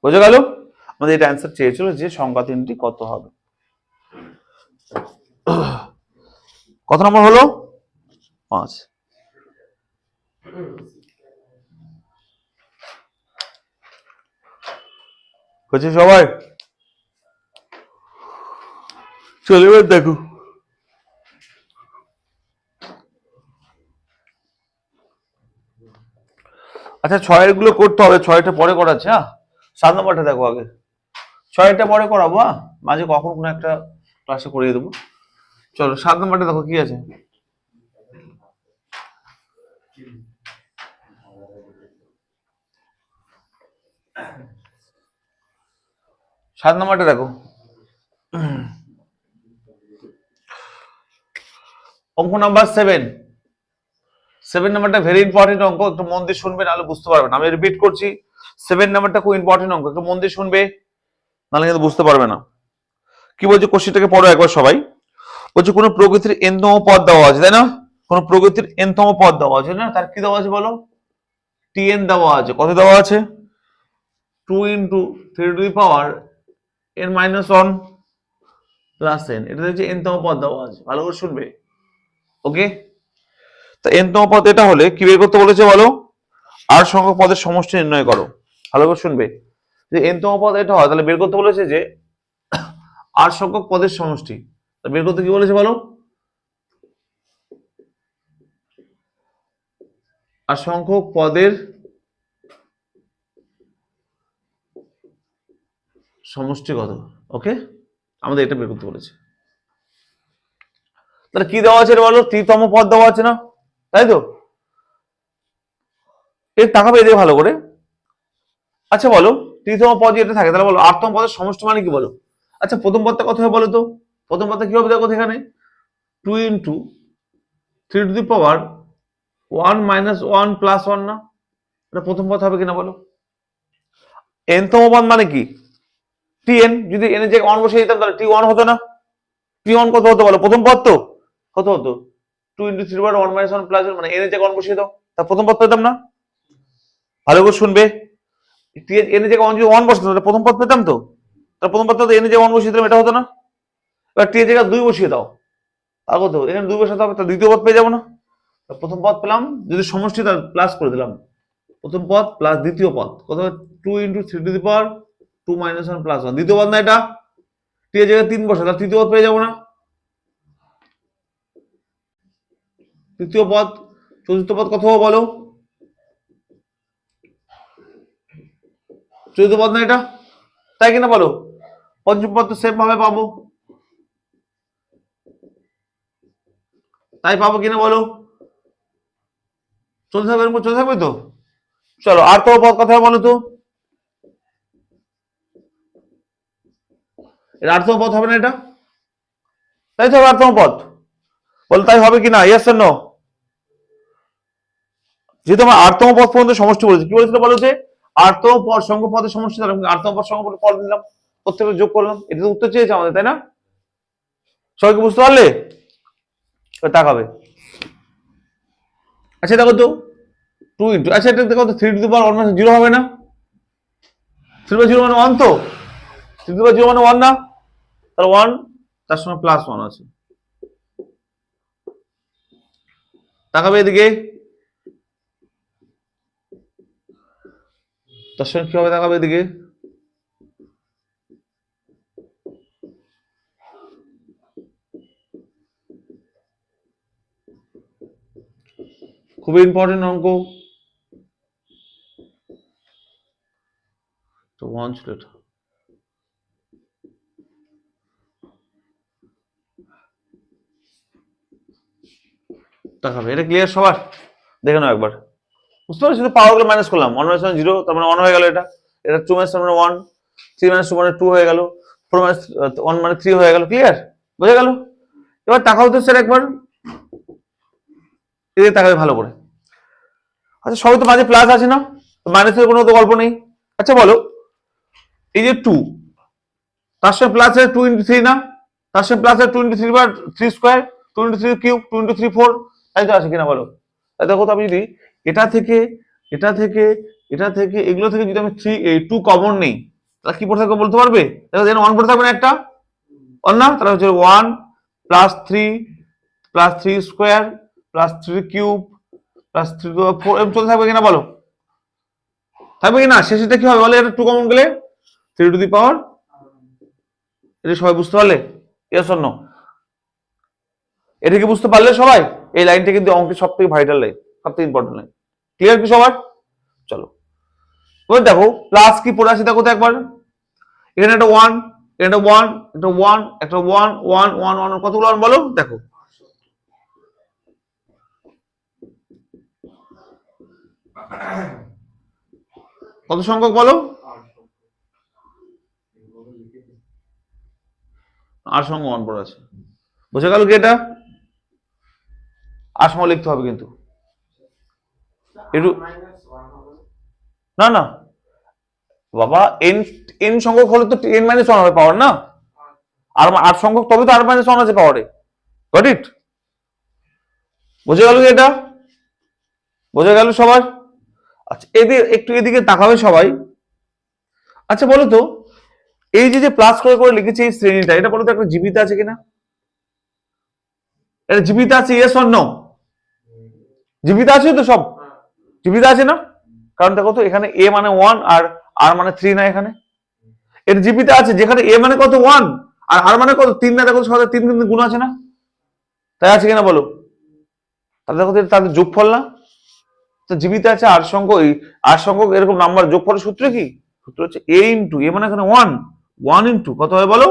বুঝে গেল? আমাদের এটা অ্যান্সার চেয়েছিল যে সংখ্যা তিনটি কত হবে। কত নম্বর হলো, 5। হচ্ছে সবাই? চলে এবার দেখো, আচ্ছা ছয়ের গুলো করতে হবে, ছয়টা পরে করাচ্ছে। হ্যাঁ, 7 নম্বরটা দেখো আগে, ছয়টা পরে করাবো। হ্যাঁ, মাঝে কখন কোনো একটা ক্লাসে করিয়ে দেবো। চলো 7 নম্বরটা দেখো কি আছে। 7 নম্বরটা দেখো, অঙ্ক নাম্বার 7। 7 নাম্বারটা ভেরি ইম্পর্টেন্ট অঙ্ক, একটু মন দিয়ে শুনবে, নাহলে বুঝতে পারবে না। আমি রিপিট করছি, 7 নাম্বারটা খুব ইম্পর্টেন্ট অঙ্ক, একটু মন দিয়ে শুনবে, নাহলে কিন্তু বুঝতে পারবে না। কি বলছে কোশ্চেনটাকে পড়ো একবার সবাই। বলছে কোনো প্রকৃতির n-তম পদ দেওয়া আছে, তাই না? কোন প্রকৃতির n-তম পদ দেওয়া আছে না, তার কি দেওয়া আছে বলো? tn দেওয়া আছে। কত দেওয়া আছে? 2 into 3 to the power n minus 1 plus n। এটা হচ্ছে n-তম পদ দেওয়া আছে, ভালো করে শুনবে। ওকে, তা n-তম পদ এটা হলে কি বের করতে বলেছে বলো? আর সংখ্যক পদের সমষ্টি নির্ণয় করো। ভালো করে শুনবে, যে n-তম পদ এটা হয়, তাহলে বের করতে বলেছে যে আর সংখ্যক পদের সমষ্টি। বের করতে কি বলেছে বলো? আর সংখ্যক পদের সমষ্টি কত। ওকে, আমাদের এটা বের করতে বলেছে। তাহলে কি দেওয়া আছে বলো? 3তম পদ দেওয়া আছে না, তাই তো? এর তাকাবে এদিকে ভালো করে। আচ্ছা বলো, 3তম পদ যেটা থাকে, তাহলে বলো 8তম পদের সমষ্টি মানে কি বলো? আচ্ছা প্রথম পদটা কত হবে বলো তো? প্রথম পদটা কি হবে দেখো এখানে, 2 into 3 to the power 1 minus 1 plus 1 না? এটা প্রথম পদ হবে কিনা বলো? n-তম পদ মানে কি? tn। যদি n এর জায়গায় 1 বসিয়ে দিতাম তাহলে t1 হতো না? t1 কত হতো বলো? প্রথম পদ তো, কত হতো? 2 into 3 power 1 minus 1 plus 1, মানে n এর জায়গায় 1 বসিয়ে দাও, তা প্রথম পদ পেতাম না? ভালো করে শুনবে, n এর জায়গায় 1 যদি 1 বসাতো তাহলে প্রথম পদ পেতাম তো? তাহলে প্রথম পদটা n এর জায়গায় 1 বসিয়ে দিলাম, এটা হতো না? এবার t এর জায়গায় 2 বসিয়ে দাও, তা কত? এখানে 2 বসাতে হবে, তাহলে দ্বিতীয় পদ পেয়ে যাবো না? প্রথম পদ পেলাম, যদি সমষ্টি তার প্লাস করে দিলাম, প্রথম পদ প্লাস দ্বিতীয় পদ কত? 2 into 3 to the power 2 minus 1 plus 1। দ্বিতীয় পদ না এটা, t এর জায়গায় 3 বসে, তাহলে তৃতীয় পদ পেয়ে যাবো না? তৃতীয় পদ। চতুর্থ পদ কত হবে বলো? চতুর্থ পদ না এটা, তাই কিনা বলো? পঞ্চম পদ তো সেম ভাবে পাবো, তাই পাবো কিনা বলো? চলতে থাকবে, এরকম চলতে থাকবে তো। চলো 8তম পদ কথা বলো তো, এটা 8তম পদ হবে না এটা? তাই তো 8তম পদ, বলো তাই হবে কিনা? Yes or no? যেহেতু আমার 8তম পদ পর্যন্ত সমষ্টি বলেছে, কি বলেছিল বলো? যে 8তম পদ সংখ্যক পদের সমষ্টি, তাহলে 8তম পদ সংখ্যক পদ নিলাম, প্রত্যেকটা যোগ করলাম, এটা তো উত্তর চেয়েছে আমাদের, তাই না? সবাইকে বুঝতে পারলে? তাকাবে। আচ্ছা দেখো তো, 2 ইন্টু, আচ্ছা এটা দেখো তো, 3 টু দি পাওয়ার 1 0 হবে না? 3 বাই 0 মানে 1 তো, 3 বাই 0 মানে 1 না? তাহলে 1 তার সঙ্গে প্লাস 1 আছে। তাকাবে এদিকে, তার সঙ্গে কি হবে তাকাবে এদিকে। খুবই ইম্পর্টেন্ট অঙ্ক, তো 1 ছিল এটা। তাকাবে, এটা ক্লিয়ার সবার? দেখে নাও একবার, বুঝতে পারছো? শুধু পাওয়ার গুলো মাইনাস করলাম, 1 minus 1 0, তার মানে 1 হয়ে গেল। এটা এটা 2 minus 1 মানে 1, 3 minus 2 মানে 2 হয়ে গেল, 4 minus 1 মানে 3 হয়ে গেল। ক্লিয়ার? বুঝে গেল? এবার তাকাও তো স্যার একবার, এদিকে তাকাবে ভালো করে। আচ্ছা সবই তো মাঝে প্লাস আছে না, মাইনাসের কোনো তো গল্প নেই। আচ্ছা বলো, এই যে 2, তার সঙ্গে প্লাস আছে 2 into 3 না? তার সঙ্গে প্লাস আছে 2 into 3 বার 3 স্কয়ার, 2 into 3 কিউব, 2 into 3 4, তাই তো আছে কিনা বলো? তাই দেখো তো, আমি যদি এটা থেকে এটা থেকে এটা থেকে এগুলো থেকে যদি আমি 2 কমন নেই, তাহলে কি পড়ে থাকবে বলতে পারবে? দেখো যেন 1 পড়ে থাকবে না একটা, 1 না? তাহলে হচ্ছে 1 plus 3 plus 3 square plus 3 cube plus 3 to power 4, এরকম চলতে থাকবে কিনা বলো? থাকবে কিনা? শেষেটা কি হবে বলে? এটা 2 কমন গেলে 3 টু দি পাওয়ার, এটা সবাই বুঝতে পারলে? Yes or no? এটা কি বুঝতে পারলে সবাই? এই লাইনটা কিন্তু অঙ্কের সব থেকে ভাইটাল লাইন, সব থেকে ইম্পর্টেন্ট লাইন। ক্লিয়ার কি সবার? চলো এবার দেখো প্লাস কি পড়ে আছে দেখো তো একবার। এখানে একটা 1, এটা 1, এটা 1, একটা 1 1 1 1 কতগুলো 1 বলো দেখো। কত সংখ্যক বলো? 8 সংখ্যক 1 পড়ে আছে। বুঝে গেল কি এটা? 8 সংখ্যক লিখতে হবে কিন্তু একটু, না না বাবা, n n সংখ্যক হলে তো n - 1 হবে পাওয়ার না, আর 8 সংখ্যক তবে তো r - 1 আছে পাওয়ারে। Got it? বুঝে গেল কি এটা? বুঝে গেল সবার? আচ্ছা এদিকে একটু এদিকে তাকাবে সবাই। আচ্ছা বলো তো এই যে প্লাস করে করে লিখেছে এই শ্রেণীটা, এটা বলো তো একটা জীবিত আছে কিনা? এটা জীবিত আছে? Yes or no? জীবিত আছে তো সব? জীবিত আছে না? কারণ দেখো তো এখানে a মানে 1 আর r মানে 3 না, এখানে এটা জীবিত আছে যেখানে a মানে কত 1 আর r মানে কত 3 না, দেখো সাথে 3 কিন্তু গুণ আছে না, তাই আছে কিনা বলো? তাহলে দেখো তাদের যোগফল না, তো জীবিত আছে আর সংখ্যক, আর সংখ্যক এরকম নাম্বার যোগফলের সূত্র কি? সূত্র হচ্ছে a ইনটু a মানে এখানে 1 1 ইনটু কত হয় বলো?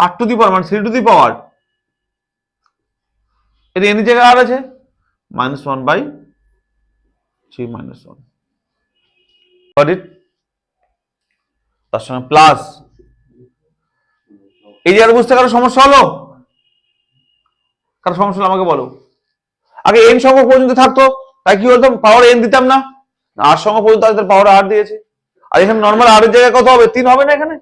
8 টু দি পাওয়ার মানে 3 টু দি পাওয়ার, এটা এর জায়গায় আর আছে -1/3 - 1, গট ইট? তার সঙ্গে প্লাস, এই যে আর বুঝতে কারো সমস্যা হলো? কারো সমস্যা হলো আমাকে বলো। আগে n সংখ্যক পর্যন্ত থাকতো তাই কি বলতাম পাওয়ার n দিতাম না, আর সংখ্যক পর্যন্ত তাদের পাওয়ার r দিয়েছে, আর এখানে নর্মাল r এর জায়গায় কত হবে? 3 হবে না? এখানে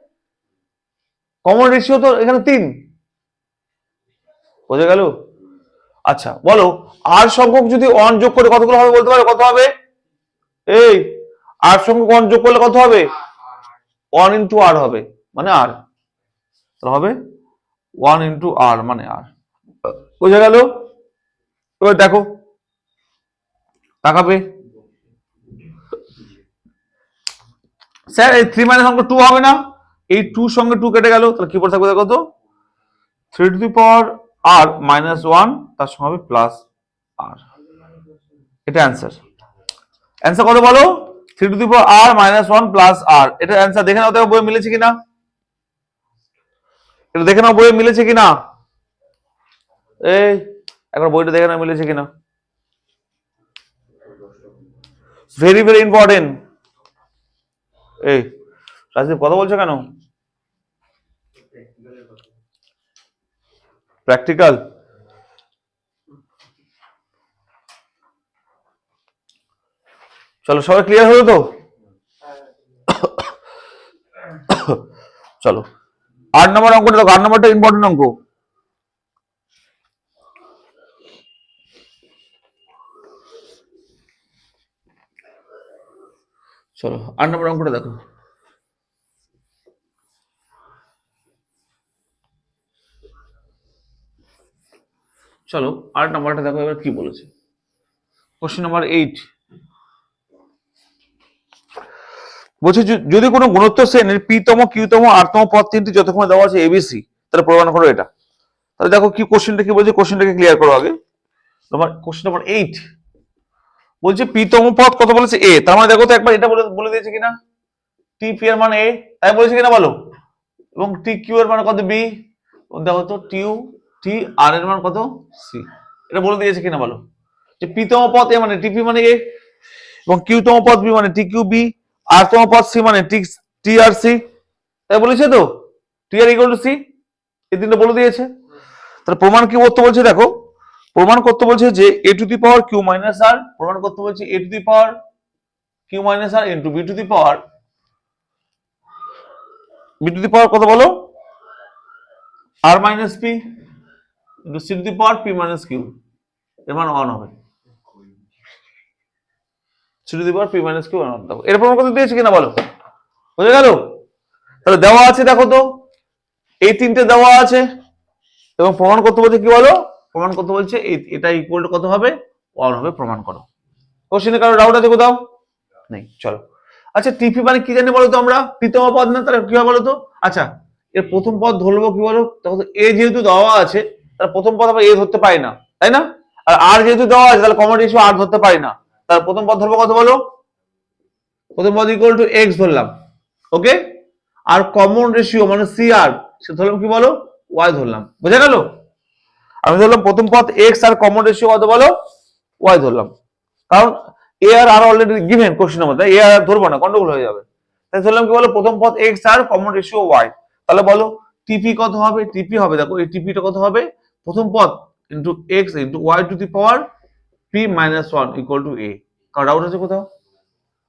কমন রেশিও তো এখানে 3। বুঝে গেল? আচ্ছা বলো আর সংখ্যক যদি 1 যোগ করে কতগুলো হবে বলতে পারো? কত হবে? এই আর সংখ্যক 1 যোগ করলে কত হবে? 1 ইনটু r হবে, মানে r, তাহলে হবে 1 ইনটু r মানে r। বুঝে গেল? এবার দেখো তাকাবে, স্যার এই 3 মাইনাস অঙ্ক 2 হবে না? এই 2 সঙ্গে 2 কেটে গেল, তাহলে কি পড়ে থাকবে দেখো তো? 3 to the power r minus 1 তার সঙ্গে হবে প্লাস r। এটা অ্যান্সার। অ্যান্সার কত বলো? 3 to the power r minus 1 plus r। এটা অ্যান্সার। দেখে নাও তো বইয়ে মিলেছে কিনা, এটা দেখে নাও বইয়ে মিলেছে কিনা, এই একবার বইটা দেখে নাও মিলেছে কিনা। Very very important. এই রাজদীপ কথা বলছো কেন? প্র্যাকটিক্যাল? চলো সবাই ক্লিয়ার হলো তো? চলো 8 নম্বর অঙ্কটা দেখো, 8 নম্বরটা ইম্পর্টেন্ট অঙ্ক। চলো 8 নম্বর অঙ্কটা দেখো। চলো 8 নম্বরটা দেখো এবার কি বলেছে। কোশ্চেন নাম্বার 8 বলছে যদি কোনো গুণোত্তর শ্রেণীর p-তম q-তম r-তম পদ তিনটি যতক্ষণ দেওয়া আছে abc, তাহলে প্রমাণ করো এটা। তাহলে দেখো কি কোশ্চেনটা কি বলছে, কোশ্চেনটাকে ক্লিয়ার করো আগে। তোমার কোশ্চেন নাম্বার 8 বলছে p-তম পদ কত বলেছে a, তার মানে দেখো তো একবার এটা বলে দিয়েছে কিনা, t p এর মান a, তাই বলেছে কিনা বলো, এবং t q এর মান কত b, দেখো তো t r এর মান কত c, এটা বলে দিয়েছে কিনা বলো। যে p-তম পদ a মানে tp মানে a, এবং q-তম পদ b মানে tq b, r-তম পদ c মানে trc, তাই বলেছে তো, tr ইকুয়াল টু c, এই তিনটা বলে দিয়েছে। তাহলে প্রমাণ কি করতে বলছে দেখো, প্রমাণ করতে বলছে যে a to the power q minus r, প্রমাণ করতে বলছে a to the power q minus r into b to the power কত বলো, r minus p into c to the power p minus q, এর মান 1 হবে। c to the power p minus q 1 দাও, এর প্রমাণ করতে দিয়েছে কিনা বলো। বুঝে গেল? তাহলে দেওয়া আছে দেখো তো, এই তিনটে দেওয়া আছে, এবং প্রমাণ করতে বলছে কি বলো, প্রমাণ করতে বলছে এটা ইকুয়াল টু কত হবে, 1 হবে, প্রমাণ করো। কোশ্চেনে কারো ডাউট আছে কোথাও? নেই। চলো আচ্ছা টিপি মানে কি জানি বলো তো আমরা, তৃতীয় পদ না, তাহলে কি হয় বলো তো? আচ্ছা এর প্রথম পদ ধরবো কি বলো, তখন এ যেহেতু দেওয়া আছে তার প্রথম পদ আবার এ ধরতে পারি না, তাই না? আর আর যেহেতু দেওয়া আছে তাহলে কমন রেশিও আর ধরতে পারি না, তার প্রথম পদ ধরবো কত বলো? প্রথম পদ ইকুয়াল টু এক্স ধরলাম, ওকে। আর কমন রেশিও মানে সি আর, সে ধরলাম কি বলো? ওয়াই ধরলাম, বোঝা গেল? আমি ধরলাম প্রথম পদ এক্স আর কমন রেশিও কত বলো? ওয়াই ধরলাম, কারণ এ আর অলরেডি গিভেন কোশ্চেনের মধ্যে, এ আর ধরবো না, গন্ডগোল হয়ে যাবে। তাই ধরলাম কি বলো? প্রথম পদ এক্স আর কমন রেশিও ওয়াই। তাহলে বলো টিপি কত হবে? টিপি হবে, দেখো এই টিপিটা কত হবে? প্রথম পদ into X into Y to the power P minus one equal to A. কারণ ডাউট আছে কোথাও?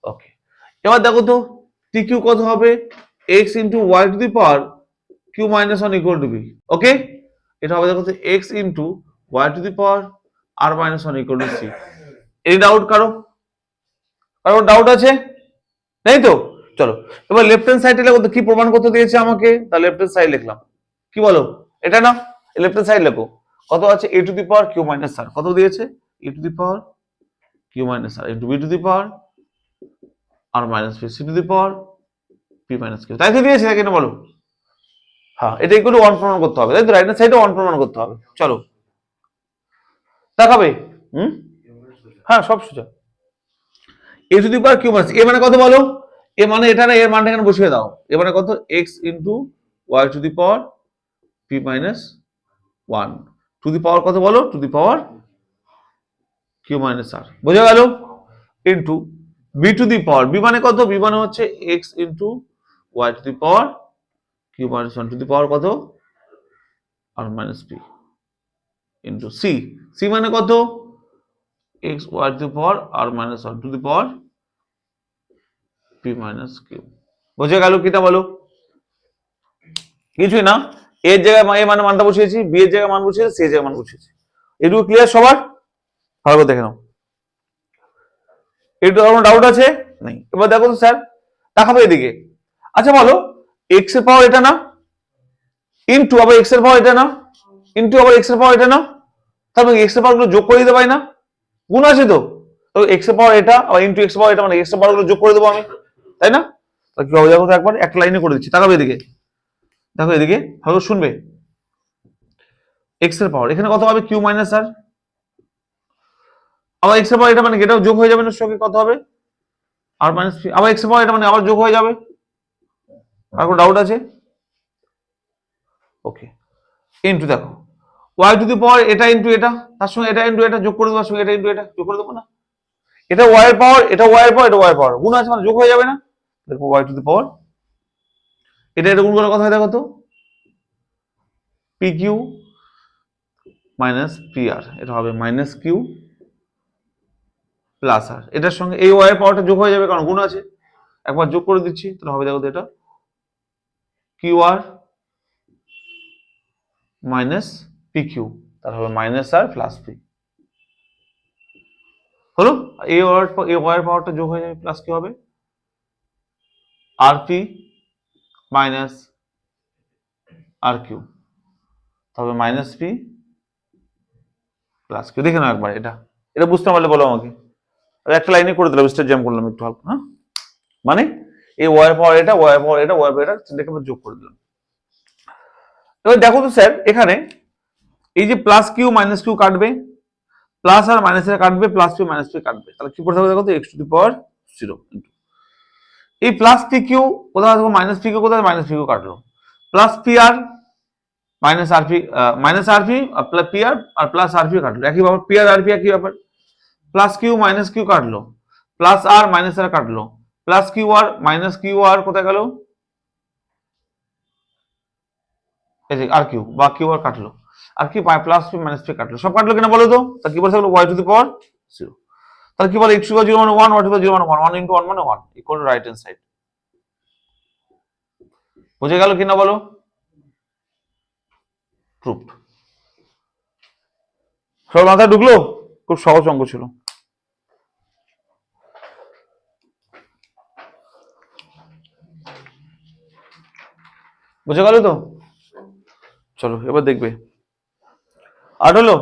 ওকে, এবার দেখো তো টি কিউ কত হবে? X into Y to the power Q minus one equal to B. Okay, এটা হবে দেখো তো X into Y to the power R minus one equal to C. এই ডাউট কারো? কারো ডাউট আছে? নেই তো? চলো এবার লেফট হ্যান্ড সাইডে লেখো তো কি প্রমাণ করতে দিয়েছে আমাকে, তাহলে লেফট হ্যান্ড সাইড লিখলাম, কি বলো? এটা না, লেফট হ্যান্ড সাইড লেখো। কত আছে? A to the power Q minus R, কত দিয়েছে? A to the power Q minus R into B to the power R minus P C to the power P minus Q, তাই তো দিয়েছে নাকি না বলো? হ্যাঁ, এটা ইকুয়াল টু ওয়ান প্রমাণ করতে হবে, তাই তো? রাইট হ্যান্ড সাইডে ওয়ান প্রমাণ করতে হবে। চলো দেখাবে। হুম, হ্যাঁ সব সোজা। A to the power Q minus A মানে কত বলো? এ মানে এটা না, এর মানটা এখানে বসিয়ে দাও। এ মানে কত? X into Y to the power P minus one to the power কত বলো? To the power Q minus R, বোঝা গেল? Into B to the power, B মানে কত? বি মানে হচ্ছে X into Y to the power Q minus one to the power কত? R minus P into C, C মানে কত? X Y to the power R minus one to the power P minus Q. বোঝা গেল কিটা বলো? কিছুই না, এর জায়গায় এ মানে মানটা বসিয়েছি, বি এর জায়গায় মান বসিয়েছি, সি এর জায়গায় মান বসিয়েছি। এটুকু ক্লিয়ার সবার? ভালো করে দেখে নাও। একটু কোনো ডাউট আছে? নেই। এবার দেখো তো স্যার দেখাবো এদিকে। আচ্ছা বলো এক্স এর পাওয়ার এটা না, ইনটু আবার এক্স এর পাওয়ার এটা না, ইনটু আবার এক্স এর পাওয়ার এটা না, তারপর এক্স এর পাওয়ার গুলো যোগ করে দিতে পারি না? গুণ আছে তো, তো এক্স এর পাওয়ার এটা আবার ইনটু এক্স এর পাওয়ার এটা, মানে এক্স এর পাওয়ার গুলো যোগ করে দেবো আমি, তাই না? কি হবে দেখো তো একবার, একটা লাইনে করে দিচ্ছি, তাকাবে এদিকে, দেখো এদিকে ভালো শুনবে। এক্স এর পাওয়ার এখানে কত হবে? কিউ মাইনাস আর, আবার এক্স এর পাওয়ার এটা মানে এটাও যোগ হয়ে যাবে না সঙ্গে, কত হবে? আর মাইনাস পি, আবার এক্স এর পাওয়ার এটা মানে আবার যোগ হয়ে যাবে। আর কোনো ডাউট আছে? ওকে, ইনটু দেখো ওয়াই টু দি পাওয়ার এটা ইনটু এটা, তার সঙ্গে এটা ইনটু এটা যোগ করে দেবো, সঙ্গে এটা ইনটু এটা যোগ করে দেবো না? এটা ওয়াই এর পাওয়ার, এটা ওয়াই এর পাওয়ার, এটা ওয়াই এর পাওয়ার, গুণ আছে মানে যোগ হয়ে যাবে না? দেখো ওয়াই টু দি পাওয়ার এটা এটা গুণ করার কথা হয়, দেখো তো P Q minus P R, এটা হবে মাইনাস কিউ প্লাস আর, এটার সঙ্গে এই ওয়াই এর পাওয়ারটা যোগ হয়ে যাবে কারণ গুণ আছে, একবার যোগ করে দিচ্ছি, তাহলে হবে দেখো তো এটা Q R minus P Q, তাহলে হবে মাইনাস আর প্লাস পি। হলো? এই ওয়াই এর পাওয়ারটা যোগ হয়ে যাবে, প্লাস কি হবে? আর পি মাইনাস আর কিউ, তবে মাইনাস পি প্লাস কিউ। দেখে নাও একবার এটা, এটা বুঝতে পারলে বলো আমাকে। একটা লাইনে করে দিলাম, স্টেট জ্যাম করলাম একটু হালকা, হ্যাঁ মানে এই ওয়াই পাওয়ার এটা, ওয়াই পাওয়ার এটা, ওয়াই পাওয়ার এটা দেখে যোগ করে দিলাম। এবার দেখো তো স্যার এখানে এই যে প্লাস কিউ মাইনাস কিউ কাটবে, প্লাস আর মাইনাস এর কাটবে, প্লাস পি মাইনাস পি কাটবে, তাহলে কি করতে হবে দেখো তো এক্স টু দি পাওয়ার 0 এই প্লাস পি কিউ কোথায় দেখো, মাইনাস পি কিউ কোথায়? মাইনাস পি কিউ কাটলো, প্লাস পি আর মাইনাস আর পি, মাইনাস আর P plus P R plus আর পি কাটলো, একই ব্যাপার, পি আর আর পি একই ব্যাপার। প্লাস কিউ মাইনাস কিউ কাটলো, প্লাস আর মাইনাস আর কাটলো, plus Q R minus Q R কোথায় গেল? এই যে আর কিউ বা কিউ আর কাটলো, আর কি প্লাস পি মাইনাস পি কাটলো, সব কাটলো কিনা বলো তো? তা কি বলছে ওয়াই টু দি পাওয়ার 0, তাহলে কি বলে এক্স টু দি পাওয়ার 0 মানে 1, ওয়াই টু দি পাওয়ার 0 মানে 1, 1 ইনটু 1 মানে 1 equal two right hand side. বুঝে গেল কিনা বলো? প্রুফড। সব মাথায় ঢুকলো? খুব সহজ অঙ্ক ছিল। বুঝে গেল তো? চলো এবার দেখবে 8 হলো।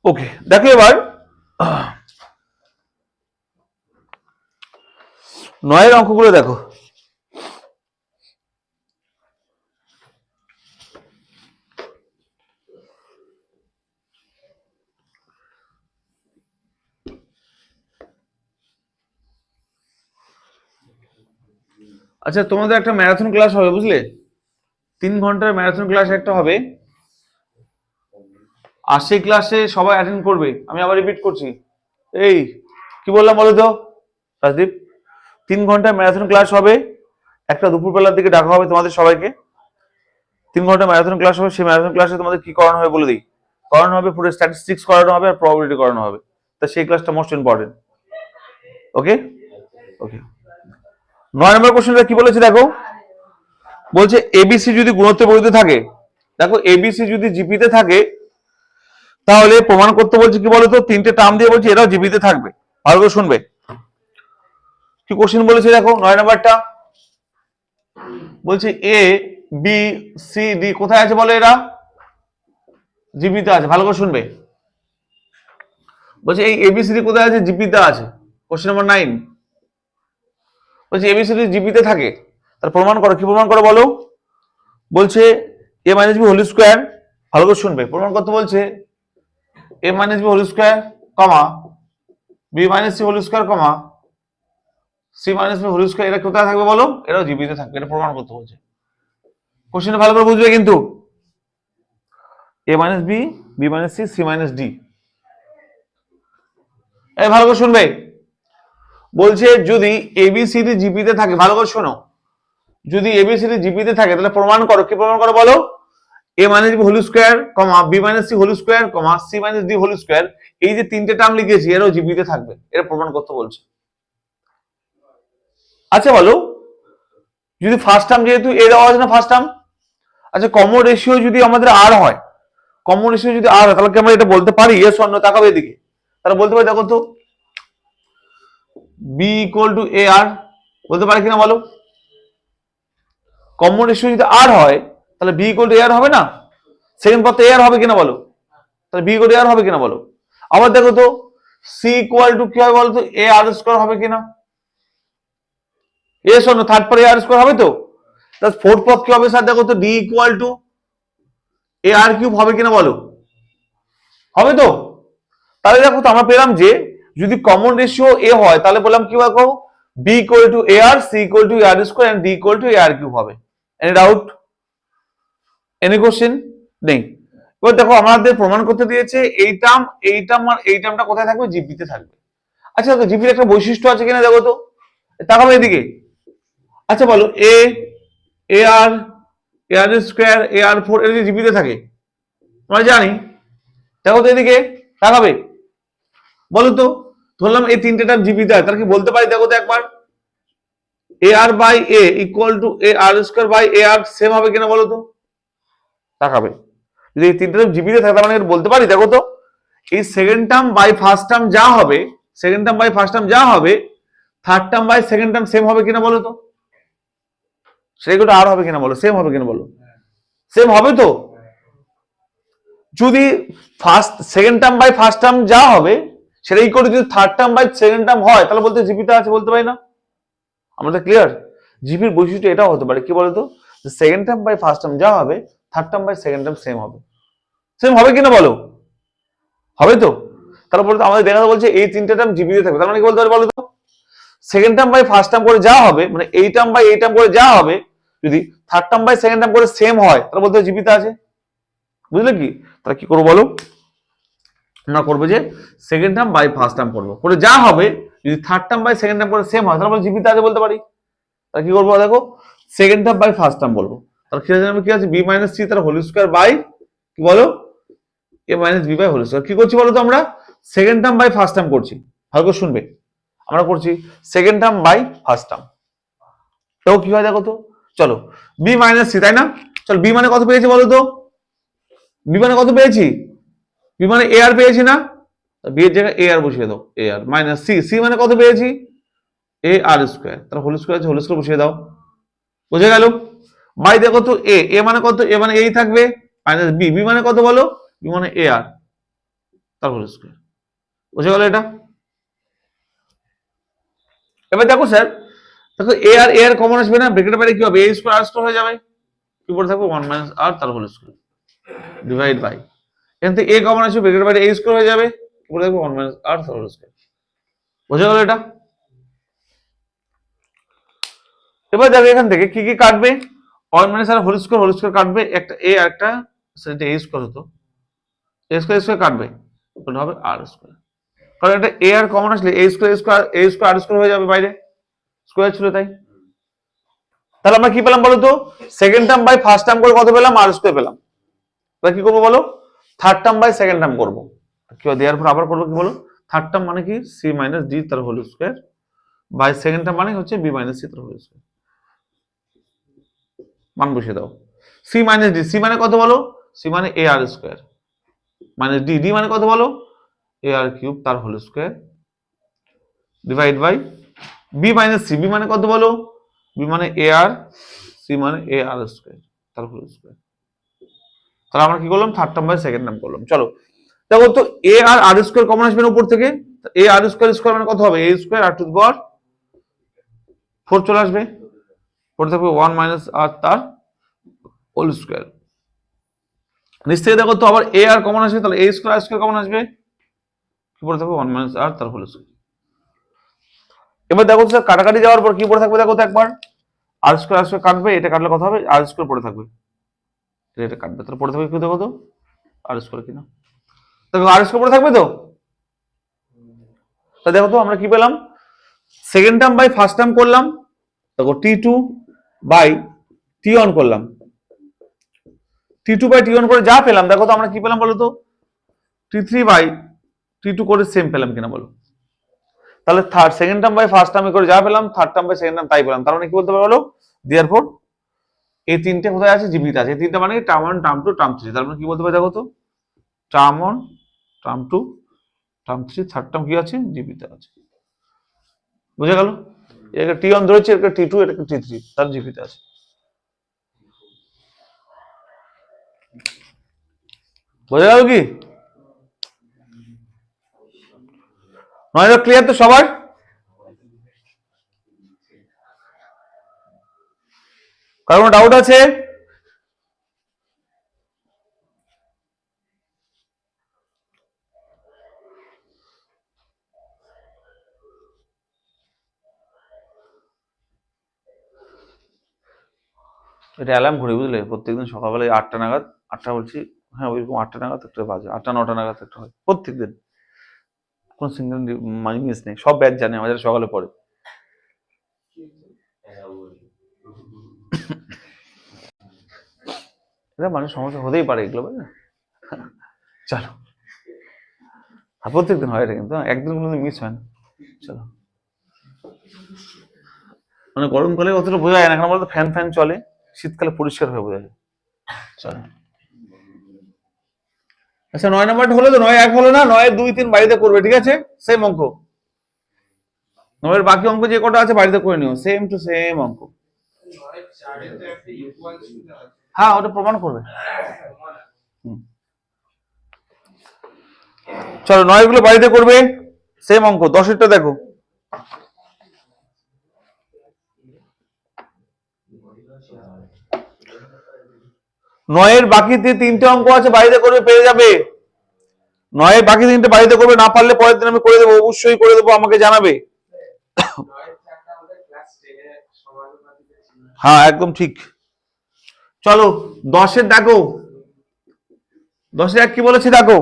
ওকে দেখো এবার নয়ের অঙ্কগুলো দেখো। আচ্ছা, তোমাদের একটা ম্যারাথন ক্লাস হবে, বুঝলে? 3 ঘন্টার ম্যারাথন ক্লাস একটা হবে, আর সেই ক্লাসে সবাই অ্যাটেন্ড করবে। আমি আবার রিপিট করছি, এই কি বললাম বলো তো রাজদীপ? 3 ঘন্টার ম্যারাথন ক্লাস হবে, একটা দুপুরবেলার দিকে ডাকা হবে তোমাদের সবাইকে। 3 ঘন্টা ম্যারাথন ক্লাস হবে। সেই ম্যারাথন ক্লাসে তোমাদের কি করানো হবে বলে দিই। করানো হবে পুরো স্ট্যাটিস্টিক্স করানো হবে আর প্রবাবিলিটি করানো হবে। তা সেই ক্লাসটা মোস্ট ইম্পর্টেন্ট। ওকে ওকে। 9 নম্বর কোশ্চেনটা কি বলেছে দেখো, বলছে এবিসি যদি গুণোত্তর পদ্ধতি থাকে, দেখো এবিসি যদি জিপিতে থাকে তাহলে প্রমাণ করতে বলছে কি বলতো, 3টে টার্ম দিয়ে বলছে এরাও জিপিতে থাকবে। ভালো করে শুনবে কি কোশ্চেন বলেছে দেখো। 9 নম্বরটা বলছে এ বি সি ডি কোথায় আছে বলে, এরা জিপিতে আছে। ভালো করে শুনবে, বলছে এই এবিসিডি কোথায় আছে, জিপিতে আছে। কোশ্চেন নাম্বার 9 বলছে এবিসিডি জিপিতে থাকে, তার প্রমাণ করো। কি প্রমাণ করো বলো? বলছে A minus B whole square. ভালো করে শুনবে, প্রমাণ করতে বলছে A minus B whole square comma B minus C whole square comma C minus B whole square, এটা কোথায় থাকবে বলো? এরাও জিপিতে থাকবে। এটা প্রমাণ করতে বলছে। কোশ্চেনটা ভালো করে বুঝবে কিন্তু, A minus B, B minus C, C minus D. এই ভালো করে শুনবে, বলছে যদি এবিসিডি জিপিতে থাকে, ভালো করে শোনো, যদি এবিসিডি জিপিতে থাকে তাহলে প্রমাণ করো। কি প্রমাণ করো বলো? A minus B whole square comma B minus C whole square comma C minus D whole square, এই যে 3টে টার্ম লিখেছি এরাও জিপিতে থাকবে। এটা প্রমাণ করতে বলছে। আচ্ছা বলো, যদি ফার্স্ট টার্ম, যেহেতু এ দেওয়া আছে না ফার্স্ট টার্ম, আচ্ছা কমন রেশিও যদি আমাদের আর হয়, কমন রেশিও যদি আর হয় তাহলে কি আমরা এটা বলতে পারি? Yes or no? তাকাবে এদিকে, তাহলে বলতে পারি। দেখো তো, B equal to A R, বলতে পারি কিনা বলো? কমন রেশিও যদি আর হয় তাহলে বি ইকুয়াল টু এ আর হবে না? সেকেন্ড পথে এ আর হবে কিনা বলো? তাহলে বি ইকুয়াল টু এ আর হবে কিনা বলো? আবার দেখো তো, সি ইকুয়াল টু কি হবে বলো তো? এ আর স্কোয়ার হবে কিনা? Yes or no? থার্ড পরে এ আর স্কোয়ার হবে তো? তাহলে ফোর্থ পথ কি হবে স্যার? দেখো তো, D equal to A R cube হবে কিনা বলো? হবে তো? তাহলে দেখো তো, আমরা পেলাম যে যদি কমন রেশিও এ হয় তাহলে বললাম কি দেখো, B equal to A R, C equal to A R square and D equal to A R cube হবে। Any doubt? Any question? নেই। এবার দেখো আমাদের প্রমাণ করতে দিয়েছে এই টার্ম, এই টার্ম আর এই টার্মটা কোথায় থাকবে? জিপিতে থাকবে। আচ্ছা তো জিপির একটা বৈশিষ্ট্য আছে কিনা দেখো তো, তাকাবো এদিকে। আচ্ছা বলো, এ এ আর, এ আর স্কোয়ার, এ আর ফোর, এর যে জিপিতে থাকে আমরা জানি। দেখো তো এদিকে, তাকাবে, বলো তো, ধরলাম এই 3টে টার্ম জিপিতে আছে, তার কি বলতে পারি? দেখো তো একবার, A R by A equal to A R square by A R same হবে কিনা বলো তো? তাকাবে, যদি এই 3টে টার্ম জিপিতে থাকে তার মানে বলতে পারি। দেখো তো, এই second term by first term যা হবে, second term by first term যা হবে, third term by second term same হবে কিনা বলো তো? সেটা আর হবে কিনা বলো? সেম হবে কিনা বলো? সেম হবে তো? যদি first second term by first term যা হবে সেটা ইকুয়াল টু যদি third term by second term হয় তাহলে বলতে জিপিতে আছে, বলতে পারি না? আমাদের ক্লিয়ার? জিপির বৈশিষ্ট্য এটাও হতে পারে, কি বলতো, second term by first term যা হবে, third term by second term same হবে। সেম হবে কিনা বলো? হবে তো? তাহলে বলতো আমাদের দেখা বলছে এই 3টে টার্ম জিপিতে থাকবে, তার মানে কি বলতে পারি বলো তো? Second term by first term করে যা হবে, মানে এই টার্ম বাই এই টার্ম করে যা হবে, যদি third term by second term করে সেম হয় তাহলে বলতে জিপিতে আছে। বুঝলে কি? তাহলে কি করবো বলো? আমরা করবো যে second term by first term করবো, করে যা হবে যদি third term by second term করে সেম হয় তাহলে জিপিতে আছে বলতে পারি। তাহলে কি করবো দেখো, second term by first term বলবো। তাহলে কি আছে? বি মাইনাস সি তার হোল স্কোয়ার বাই কি বলো, A minus B by whole square. কি করছি বলো তো, আমরা second term by first term করছি। ভালো করে শুনবে, আমরা করছি second term by first term. তো কি হয় দেখো তো, চলো বি মাইনাস সি, তাই না? চলো বি মানে কত পেয়েছি বলো তো? বি মানে কত পেয়েছি? বি মানে এ আর পেয়েছি না? বি এর জায়গায় এ আর বসিয়ে দাও, এ আর মাইনাস সি, সি মানে কত পেয়েছি? এ আর স্কোয়ার, তাহলে হোল স্কোয়ার আছে, হোল স্কোয়ার বসিয়ে দাও। বুঝে গেল? বাই দেখো তো, এ এ মানে কত? এ মানে এই থাকবে, মাইনাস বি, বি মানে কত বলো? বি মানে এ আর, তার হোল স্কোয়ার। বুঝে গেল এটা? এবার দেখো স্যার, দেখো এ আর এ আর কমন আসবে না, ব্র্যাকেটের বাইরে কি হবে, এ স্কয়ার আর স্কয়ার হয়ে যাবে, কি পড়ে থাকবে 1 মাইনাস আর তার হোল স্কয়ার ডিভাইড বাই, এখান থেকে এ কমন আসবে, ব্র্যাকেটের বাইরে এ স্কয়ার হয়ে যাবে, কি পড়ে থাকবে 1 মাইনাস আর তার হোল স্কয়ার। বোঝা গেল এটা? এবার দেখো এখান থেকে কি কি কাটবে, 1 মাইনাস আর হোল স্কয়ার কাটবে, একটা এ আর একটা সেটা এ স্কয়ার হতো, এ স্কয়ার কাটবে, ওটা হবে আর স্কয়ার, কারণ এটা এ আর কমন আসলে এ স্কয়ার আর স্কয়ার হয়ে যাবে, বাইরে স্কয়ার ছিল তাই। তাহলে আমরা কি পেলাম বলো তো, second term by first term করে কত পেলাম, আর স্কয়ার পেলাম। এবার কি করবো বলো, third term by second term করবো, কি দেওয়ার পর আবার করবো, কি বলো, থার্ড টার্ম মানে কি সি মাইনাস ডি তার whole square by second term মানে হচ্ছে বি মাইনাস সি তার হোল স্কয়ার, মান বসিয়ে দাও। সি মাইনাস ডি, সি মানে কত বলো, সি মানে A R square, minus D, D মানে কত বলো, এ আর কিউব তার whole square divide by B minus C, B মানে কত বলো, বি মানে এ আর, সি মানে এ আর স্কয়ার তার হোল স্কয়ার। তাহলে আমরা কি করলাম, third term by second term করলাম। চলো দেখো তো, এ আর আর স্কয়ার কমন আসবে না উপর থেকে, এ আর স্কয়ার মানে কত হবে, এ square R to the power 4 চলে আসবে, পড়ে থাকবে 1 মাইনাস আর তার হোল স্কয়ার। নিচ থেকে দেখো তো আবার এ আর কমন আসবে, তাহলে এ স্কয়ার আর স্কয়ার কমন আসবে, কি পড়ে থাকবে 1 মাইনাস আর তার হোল স্কয়ার। এবার দেখো তো কাটাকাটি যাওয়ার পর কি পড়ে থাকবে, দেখো তো একবার, আর স্কয়ার কাটবে, এটা কাটলে কত হবে, আর স্কয়ার পড়ে থাকবে, এটা কাটবে, তাহলে পড়ে থাকবে কি, দেখো তো আর স্কয়ার কিনা, দেখো আর স্কয়ার পড়ে থাকবে তো। তা দেখো তো আমরা কি পেলাম, second term by first term করলাম, দেখো টি2 বাই টি1 করলাম, টি2 বাই টি1 করে যা পেলাম, দেখো তো আমরা কি পেলাম বলো তো, টি3 বাই টি2 করে সেম পেলাম কিনা বলো। তাহলে third second term by first টার্মে করে যা পেলাম, third term by second term তাই পেলাম। তার মানে কি বলতে পারবো বলো, দেয়ারফর এই তিনটে কোথায় আছে, জীবিত আছে, এই তিনটে মানে টার্ম 1 টার্ম 2 টার্ম 3, তার মানে কি বলতে পারি দেখো তো, term 1 term 2 term 3 third term কি আছে, জীবিত আছে। বুঝে গেল, এটা টি1 ধরেছে, এটা টি2, এটা টি3, তার জীবিত আছে। বোঝা গেল কি, নয় ক্লিয়ার তো সবার? কারো কোনো ডাউট আছে? এটা অ্যালার্ম ঘুরি বুঝলে, প্রত্যেকদিন সকালবেলায় 8টা নাগাদ, 8টা বলছি, হ্যাঁ ওইরকম 8টা নাগাদ একটা বাজে, 8টা 9টা নাগাদ একটা হয় প্রত্যেকদিন, কোন সিঙ্গেল মানে মিস নেই, সব ব্যাচ জানে আমাদের সকালে পড়ে। এটা মানুষ সমস্যা হতেই পারে এগুলো, বুঝলে। চলো, প্রত্যেকদিন হয় এটা, কিন্তু একদিন কোনো মিস হয় না। চলো, মানে গরমকালে অতটা বোঝা যায় না, এখন বলতো ফ্যান ফ্যান চলে, শীতকালে পরিষ্কার হয়ে বোঝা যায়। চলো, আচ্ছা 9 নাম্বারটা হলো তো, 9 এক হলো না, 9 2 3 বাড়িতে করবে, ঠিক আছে, সেম অঙ্ক, 9 বাকি অঙ্ক যে কটা আছে বাড়িতে করে নিও, সেম টু সেম অঙ্ক। হ্যাঁ ওটা প্রমাণ করবে। চলো 9 গুলো বাড়িতে করবে, সেম অঙ্ক। 10এরটা দেখো, 9 বাকি তিনটে অঙ্ক আছে, বাড়িতে করবে, পেয়ে যাবে। 9 বাকি তিনটে বাড়িতে করবে, না পারলে পরের দিন আমি করে দেবো, অবশ্যই করে দেবো, আমাকে জানাবে। হ্যাঁ একদম ঠিক। চলো 10এর দেখো, 10এর 1 কি বলেছে দেখো।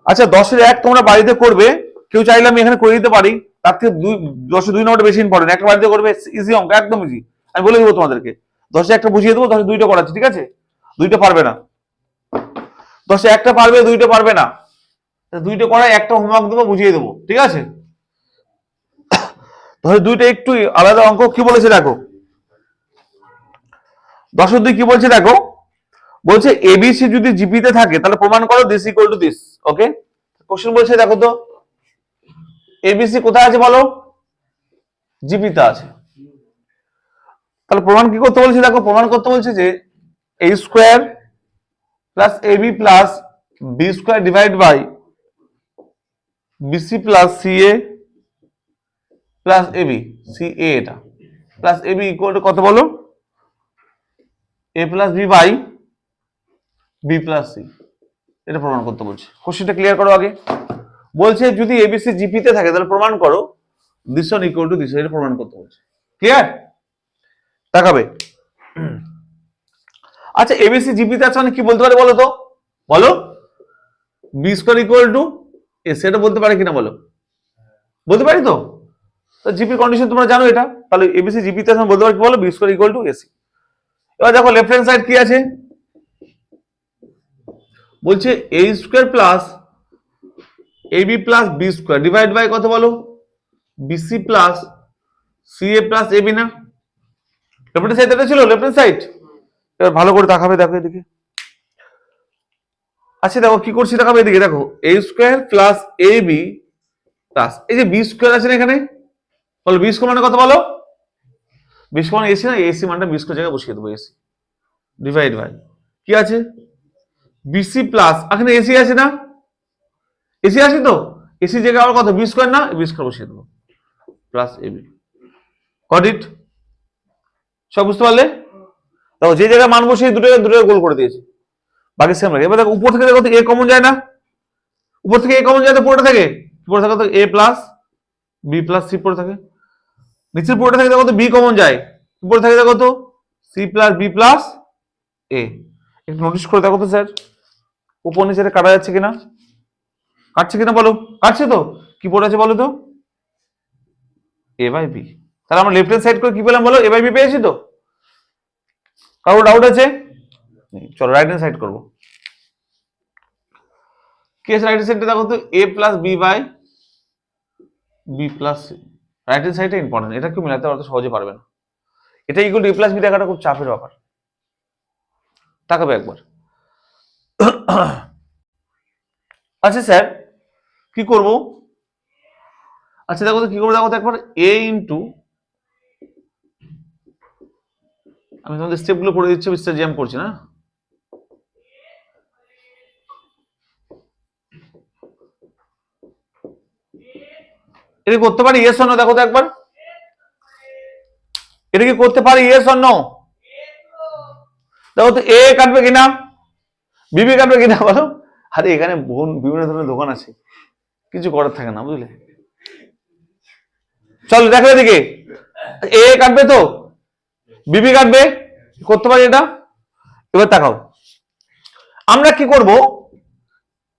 আচ্ছা 10এর 1 তোমরা বাড়িতে করবে, কেউ চাইলে আমি এখানে করে দিতে পারি, তার থেকে 10এর 2 নম্বরটা বেশি ইম্পর্টেন্ট, একটা বাড়িতে করবে, ইজি অঙ্ক, একদম ইজি, আমি বলে দেবো তোমাদেরকে। 10এর 1টা বুঝিয়ে দেবো, 10এর 2টা করাচ্ছি, ঠিক আছে, 2টা পারবে না, 10এর 1টা পারবে, 2টা পারবে না, 2টা করায় একটা হোমওয়ার্ক দেবো, বুঝিয়ে দেবো, ঠিক আছে। 10এর 2টা একটু আলাদা অঙ্ক, কি বলেছে দেখো, 10এর 2 কি বলছে দেখো, বলছে এবিসি যদি জিপিতে থাকে তাহলে প্রমাণ করো this equal to this, okay. Question বলছে দেখো তো, এবিসি কোথায় আছে বলো, জিপিতে আছে, তাহলে প্রমাণ কি করতে বলছে দেখো, প্রমাণ করতে বলছে যে A square plus AB plus B square divide by BC plus CA plus AB C A, এটা প্লাস এবি ইকুয়াল টু কত বলো, A plus B by B plus C. এটা প্রমাণ করতে বলছে। কোশ্চেনটা ক্লিয়ার করো আগে। বলছে যদি এবিসি জিপিতে থাকে তাহলে প্রমাণ করো this one equal to this, এটা প্রমাণ করতে বলছে। ক্লিয়ার? তাকাবে। আচ্ছা এবিসি জিপিতে আছে মানে কি বলতে পারে বলো তো, বলো। B square equal to S, এটা বলতে পারে কিনা বলো, বলতে পারি তো। জিপি কন্ডিশন তোমরা জানো এটা, তাহলে এবিসি জিপিতে আছে বলতে পারি কি বলো, B square equal to AC. এবার দেখো লেফট হ্যান্ড সাইড কি আছে, বলছে A square plus AB plus B square divide by কত বলো, BC plus C A plus AB না। লেফট হ্যান্ড সাইড এটা ছিল লেফট হ্যান্ড সাইড। এবার ভালো করে দেখাবে, দেখো এদিকে। আচ্ছা দেখো কি করছি, দেখাবে এদিকে, দেখো এ square plus A B plus এই যে বি স্কোয়ার আছে না এখানে, বলো বি স্কোয়ার মানে কত বলো, বি স্কোয়ার মানে এসি না, এসি মানটা বি স্কোয়ার জায়গায় বসিয়ে দেবো, এসি ডিভাইড বাই কি আছে বিসি প্লাস, এখানে এসি আছে না, এসি আছে তো, এসি জায়গায় আবার কত বি স্কোয়ার না, বি স্কোয়ার বসিয়ে দেবো প্লাস এবি। Got it? সব বুঝতে পারলে? দেখো যে জায়গায় মান বসিয়ে দুটো গোল করে দিয়েছে, বাকি সেম লাগে। এবার দেখো উপর থেকে দেখো তো এ কমন যায় না, উপর থেকে এ কমন যায় তো পুরোটা থেকে, পুরো থাকে তো A plus B plus C পড়ে থাকে, নিচের পুরোটা থেকে দেখো তো বি কমন যায়, উপরে থাকে দেখো তো সি প্লাস বি প্লাস এ। একটু নোটিস করে দেখো তো স্যার উপর নিচে কাটা যাচ্ছে কিনা, কাটছে কিনা বলো, কাটছে তো, কি পড়ে আছে বলো তো, এ বাই বি। তাহলে আমরা লেফট হ্যান্ড সাইড করে কি পেলাম বলো, এ বাই বি পেয়েছি তো। কারো ডাউট আছে? চলো রাইট হ্যান্ড সাইড করবো। কি আছে রাইট হ্যান্ড সাইডে দেখো তো, A plus B by B plus C. Right hand সাইডটা ইম্পর্টেন্ট, এটা কেউ মিলাতে অত সহজে পারবে না। এটা equal to A plus B দেখাটা খুব চাপের ব্যাপার। তাকাবে একবার। আচ্ছা স্যার কি করব, আচ্ছা দেখো তো কি করবো, দেখো তো একবার এ ইন্টু, আমি তোমাদের স্টেপগুলো করে দিচ্ছি, বিস্তার জ্যাম করছি না। এটা করতে পারি ইয়েস অর নো, দেখো তো একবার, এটা কি করতে পারি ইয়েস অর নো, দেখো তো এ কাটবে কিনা, বিবি কাটবে কিনা বলো। আরে এখানে বিভিন্ন ধরনের দোকান আছে, কিছু করার থাকে না বুঝলে। চলো দেখো এদিকে, এ কাটবে তো, বিবি কাটবে, করতে পারি এটা। এবার তাকাও, আমরা কি করব,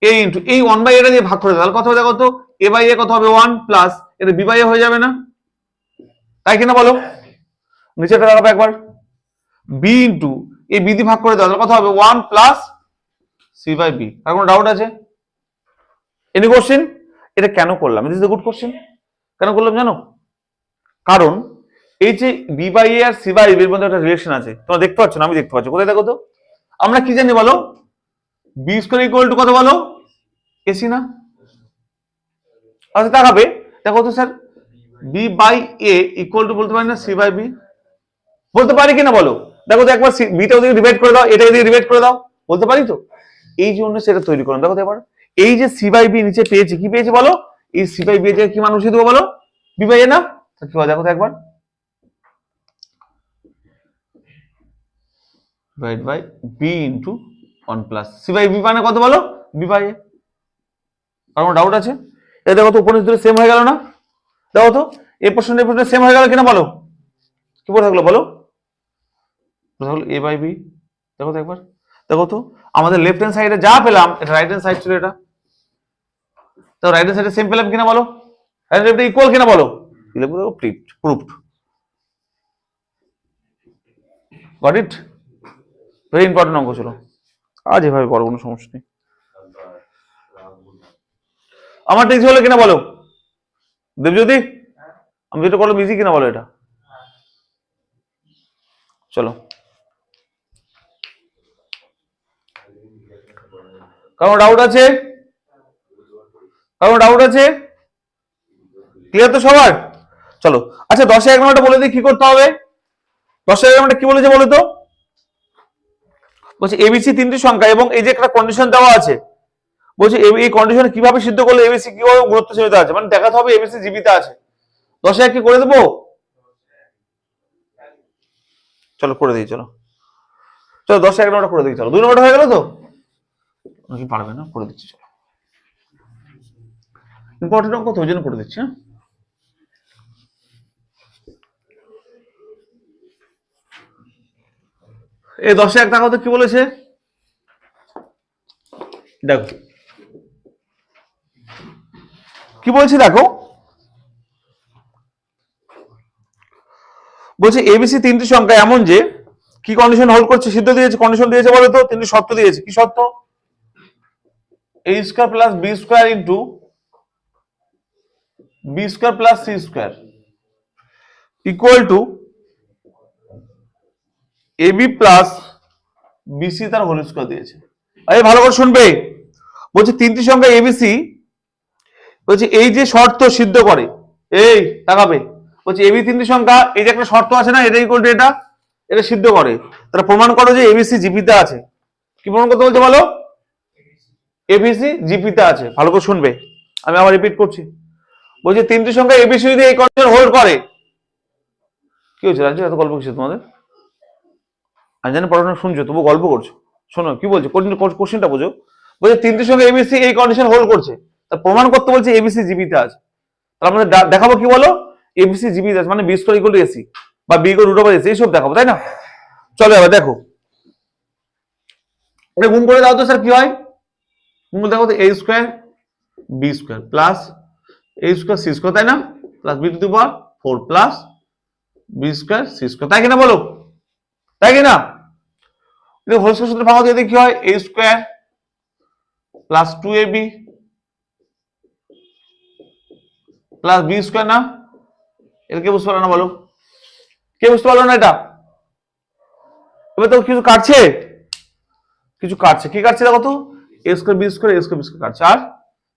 এ ইন্টু এই 1 বাই এটা দিয়ে ভাগ করে দাও, কত হবে দেখো তো, এ বাই এ কত হবে 1 প্লাস এটা বি বাই এ হয়ে যাবে না, তাই কিনা বলো। নিচেটা দেখাবে একবার, বি ইন্টু এই বি দিয়ে ভাগ করে দাও, কত হবে 1 প্লাস সি বাই বি। আর কোনো ডাউট আছে? Any question? এটা কেন করলাম, this is a good question. কেন করলাম জানো, কারণ এই যে B by A R C by B এর মধ্যে একটা রিলেশন আছে, তোমরা দেখতে পাচ্ছ না, আমি দেখতে পাচ্ছি। কোথায় দেখো তো, আমরা কি জানি বলো, বি স্কোয়ার ইকুয়াল টু কত বলো, এসি না। আচ্ছা তাকাবে, দেখো তো sir B by A equal to বলতে পারি না সি বাই বি, বলতে পারি কিনা বলো। দেখো তো একবার বিটা ওদিকে ডিভাইড করে দাও, এটাকে দিয়ে ডিভাইড করে দাও, বলতে পারি তো। এই জন্য সেটা তৈরি করলাম। দেখো তো এবার এই যে সি বাই বি নিচে পেয়েছি, কি পেয়েছি বলো, এই সি বাই বি এর কি মান বসিয়ে দেবো বলো, বি বাই এ না, কি হয় দেখো তো একবার, divide by B into 1 plus C by B মানে কত বলো, বি বাই এ। আর কোনো ডাউট আছে? এই দেখো তো উপর নিচে সেম হয়ে গেল না, দেখো তো এই পোর্শন সেম হয়ে গেল কিনা বলো, কি পড়ে থাকলো বলো, এ বাই বি। দেখো তো একবার, দেখো তো আমাদের লেফট হ্যান্ড সাইডে যা পেলাম এটা রাইট হ্যান্ড সাইড ছিল, এটা তো রাইট হ্যান্ড সাইডে সেম পেলাম কিনা বলো, রাইট হ্যান্ড সাইডে ইকুয়াল কিনা বলো, proofed. Got it? Very important অঙ্ক ছিল, আজ এভাবে করো, কোনো সমস্যা নেই। আমার টেক্সট হলো কিনা বলো দেবজ্যোতি, আমি যেটা করলাম ইজি কিনা বলো এটা। চলো কারো ডাউট আছে, কারো ডাউট আছে, ক্লিয়ার তো সবার? চলো আচ্ছা 10 1 নম্বরটা বলে দিই কি করতে হবে। 10 1 নম্বরটা কি বলেছে বলো তো, বলছে এবিসি তিনটি সংখ্যা এবং এই যে একটা কন্ডিশন দেওয়া আছে, বলছে এই কন্ডিশন কিভাবে সিদ্ধ করলে এবিসি কিভাবে গুরুত্ব সীমিত আছে, মানে দেখাতে হবে এবিসি জীবিত আছে। 10 1 কি করে দেবো? চলো করে দিই, চলো চলো 10 1 নম্বরটা করে দিই, চলো 2 নম্বরটা হয়ে গেল তো, নাকি পারবে না? করে দিচ্ছি, চলো ইম্পর্টেন্ট অঙ্ক তো ওই জন্য করে দিচ্ছি। হ্যাঁ, এই 10 1 টাকা তো কি বলেছে দেখো, কি বলছি দেখো, বলছে এবিসি তিনটি সংখ্যা এমন যে কি কন্ডিশন হোল্ড করছে, সিদ্ধ দিয়েছে, কন্ডিশন দিয়েছে বলো তো, তিনটি শর্ত দিয়েছে। কি শর্ত? a square plus B square into B square plus C square equal to AB plus BC তার হোল স্কয়ার দিয়েছে। আরে ভালো করে শুনবে, বলছে তিনটি সংখ্যা এবিসি, বলছে এই যে শর্ত সিদ্ধ করে, এই তাকাবে, বলছে এবি তিনটি সংখ্যা, এই যে একটা শর্ত আছে না, এটা ইকুয়াল টু এটা, এটা সিদ্ধ করে, তারা প্রমাণ করো যে এবিসি জিপিতে আছে। কি প্রমাণ করতে বলছে বলো? এবিসি জিপিতে আছে। ভালো করে শুনবে, আমি আবার রিপিট করছি, বলছে তিনটি সংখ্যা এবিসি যদি এই কন্ডিশন হোল্ড করে, কি হয়েছে রাজু এত গল্প করছে তোমাদের? আমি জানি পড়াশোনা শুনছো, তবু গল্প করছো। শোনো কি বলছো, কোশ্চেনটা বোঝো। বলছে তিনটি সংখ্যা এবিসি এই কন্ডিশন হোল্ড করছে, তা প্রমাণ করতে বলছে এবিসি জিপিতে আছে। তাহলে আমরা দেখাবো কি বলো, এবিসি জিপিতে আছে, মানে B square equal to AC বা B equal root over AC, এইসব দেখাবো, তাই না? চলো এবার দেখো, এটা গুণ করে দাও তো স্যার, কি হয়? গুণ করে দেখো তো, A square B square plus A square C square, তাই না? Plus B to the power 4 plus B square C square, তাই কিনা বলো? তাই কিনা? এটা হোল স্কয়ার সূত্রে ভাঙা দিয়ে কি হয়? A square plus 2ab plus B square, না? এটা কে বুঝতে পারলো না বলো? কে বুঝতে পারলো না এটা? এবার তো কিছু কাটছে, কিছু কাটছে, কি কাটছে দেখো তো, A square B square, A square B square কাটছে, আর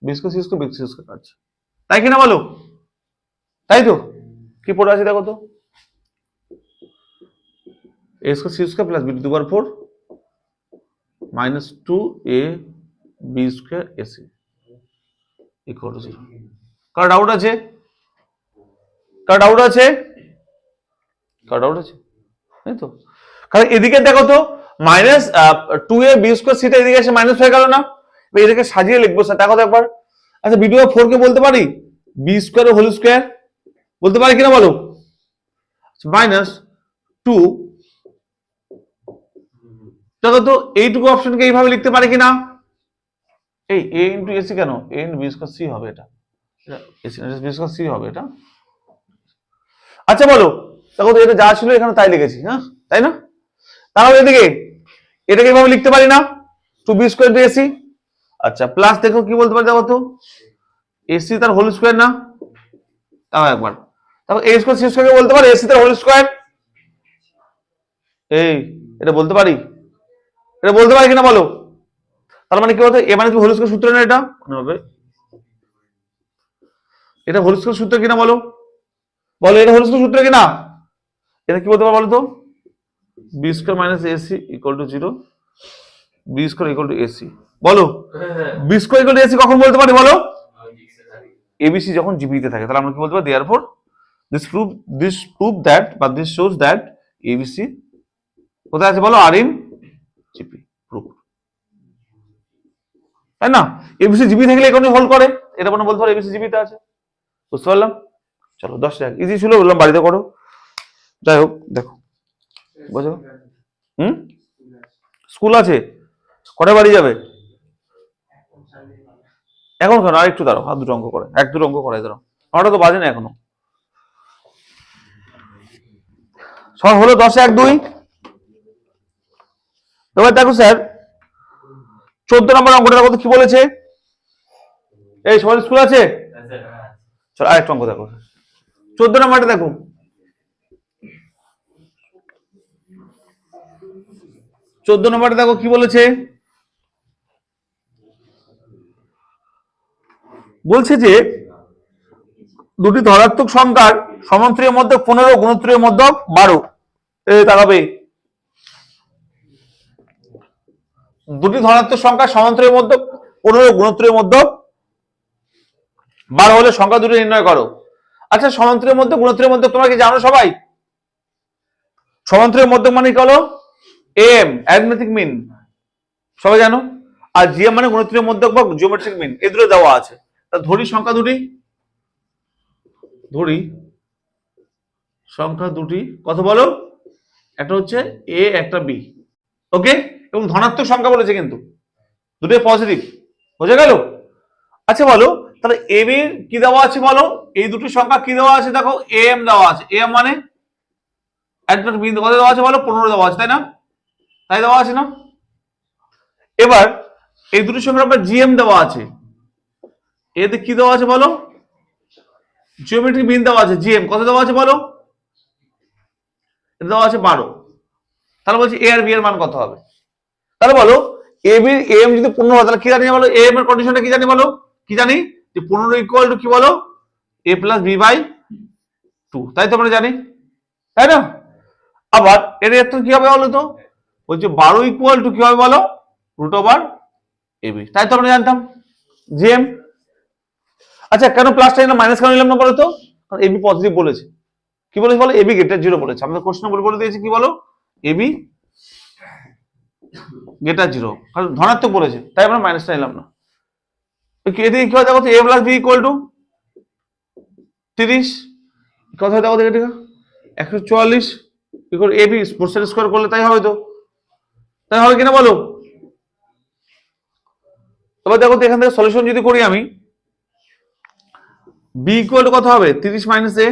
B square C square, B C square কাটছে, তাই কিনা বলো? তাই তো, কি পড়ে আছে দেখো তো, A square C square plus B to the power 4 minus 2a B square AC equal to 0। কার ডাউট আছে? কার ডাউট আছে? কার ডাউট আছে? তাই তো, কারণ এদিকে দেখো তো মাইনাস 2a বি স্কয়ার সিটা এদিকে এসে মাইনাস হয়ে গেল না? এটাকে সাজিয়ে লিখবো স্যার, দেখো তো একবার। আচ্ছা বি টু দি পাওয়ার 4 কে বলতে পারি বি স্কয়ার হোল স্কয়ার, বলতে পারি কিনা বলো? মাইনাস 2, দেখো তো এইটুকু অপশনকে এইভাবে লিখতে পারি কিনা? এই a ইনটু এসি কেন, a into B square C হবে, এটা এসি বি স্কয়ার সি হবে এটা। আচ্ছা বলো, দেখো তো এটা যা ছিল এখানে তাই লিখেছি, হ্যাঁ তাই না? তাহলে এদিকে এটাকে এইভাবে লিখতে পারি না, 2b স্কয়ার ইনটু এসি। আচ্ছা প্লাস দেখো কি বলতে পারি দেখো তো, এসি তার হোল স্কয়ার, না? তাও একবার দেখো, a স্কয়ার সি স্কয়ারকে বলতে পারি এসি তার হোল স্কয়ার, এই এটা বলতে পারি, এটা বলতে পারি কিনা বলো? তার মানে কি বলতো, এ মানে কি হোল স্কয়ার সূত্র না? এটা মনে হবে এটা হোল স্কয়ার সূত্র কিনা বলো? বলো এটা হোল স্কয়ার সূত্র কিনা? এটা কি বলতে পারো বলো তো, B square minus AC equal to 0, B square equal to AC. বলো B square equal to AC কখন বলতে পারি বলো? এবিসি যখন জিপিতে থাকে। তাহলে আমরা কি বলতে পারি, দেয়ারফর দিস প্রুভ দ্যাট বা দিস শোজ দ্যাট এবিসি কোথায় আছে বলো? আর ইন জিপি, প্রুভ, তাই না? এবিসি জিপি থাকলে এই কোনটি হোল্ড করে, এটা মানে বলতে পারো এবিসি জিপিতে আছে। বুঝতে পারলাম? চলো 10 টাকা ইজি ছিল, বললাম বাড়িতে করো। যাই হোক দেখো, বুঝো, স্কুল আছে, কটায় বাড়ি যাবে? এখন কেন, আর একটু দাঁড়াও, আর দুটো অঙ্ক করে, এক দুটো অঙ্ক করাই দাঁড়াও, 9টা তো বাজে না এখনো। সব হলো 10 1 2। এবার দেখো স্যার 14 নম্বর অঙ্কটার কথা কি বলেছে? এই সবার স্কুল আছে? চলো আরেকটা অঙ্ক দেখো, 14 নম্বরটা দেখো, দেখো কি বলেছে, বলছে যে দুটি ধনাত্মক সংখ্যার সমান্তরীয় মধ্যে 15, গুণোত্তরীয় মধ্যে 12। তাকাবে, দুটি ধনাত্মক সংখ্যার সমান্তরীয় মধ্যে 15, গুণোত্তরীয় মধ্যে 12 হলে সংখ্যা দুটি নির্ণয় করো। আচ্ছা সমান্তরের মধ্যে গুণোত্তরের মধ্যে তোমরা কি জানো সবাই? সমান্তরের মধ্যে মানে কি হলো? এম অ্যারিথমেটিক মিন, সবাই জানো। আর জিএম মানে গুণোত্তরের মধ্যে বা জিওমেট্রিক মিন, এই দুটো দেওয়া আছে। তা ধরি সংখ্যা দুটি, ধরি সংখ্যা দুটি, কত বলো? একটা হচ্ছে এ, একটা বি, ওকে। এবং ধনাত্মক সংখ্যা বলেছে কিন্তু, দুটোই পজিটিভ, বোঝা গেল? আচ্ছা বলো তাহলে এ বি কি দেওয়া আছে বলো? এই দুটো সংখ্যা কি দেওয়া আছে? দেখো এম দেওয়া আছে, এম মানে একটা বিন্দু কত দেওয়া আছে বলো? 15 দেওয়া আছে, তাই না? তাই দেওয়া আছে না? এবার এই দুটো সংখ্যার আবার জিএম দেওয়া আছে, এতে কি দেওয়া আছে বলো? জিওমেট্রিক মিন দেওয়া আছে, জিএম কত দেওয়া আছে বলো? এটা দেওয়া আছে 12। তাহলে বলছি এ আর বি এর মান কত হবে? তাহলে বলো এ বি এম যদি 15 হয় তাহলে কি জানি বলো? এম এর কন্ডিশনটা কি জানি বলো? কি জানি যে 15 ইকুয়াল টু কি বলো? এ প্লাস বি বাই 2, তাই তো আমরা জানি, তাই না? আবার এর ক্ষেত্রে কি হবে বলো তো? বলছে 12 ইকুয়াল টু কি হবে বলো? রুট ওভার এ বি, তাই তো আমরা জানতাম জিএম। আচ্ছা কেন প্লাসটা নিলাম মাইনাস কেন নিলাম না বলো তো? কারণ এবি পজিটিভ বলেছে। কি বলেছে বলো? এবি গ্রেটার 0 বলেছে। আমাদের কোশ্চেন বলে দিয়েছে কি বলো? এবি গ্রেটার 0, কারণ ধনাত্মক বলেছে, তাই আমরা মাইনাসটা নিলাম না। এদিকে কি হয় দেখো তো? A plus B equal to 30, কথা দেখো দেখে ঠিক 144 equal AB both side square করলে তাই হবে তো, তাই হবে কিনা বলো? এবার দেখো তো এখান থেকে সলিউশন যদি করি আমি, বি ইকুয়াল টু কত হবে? 30 মাইনাস এ,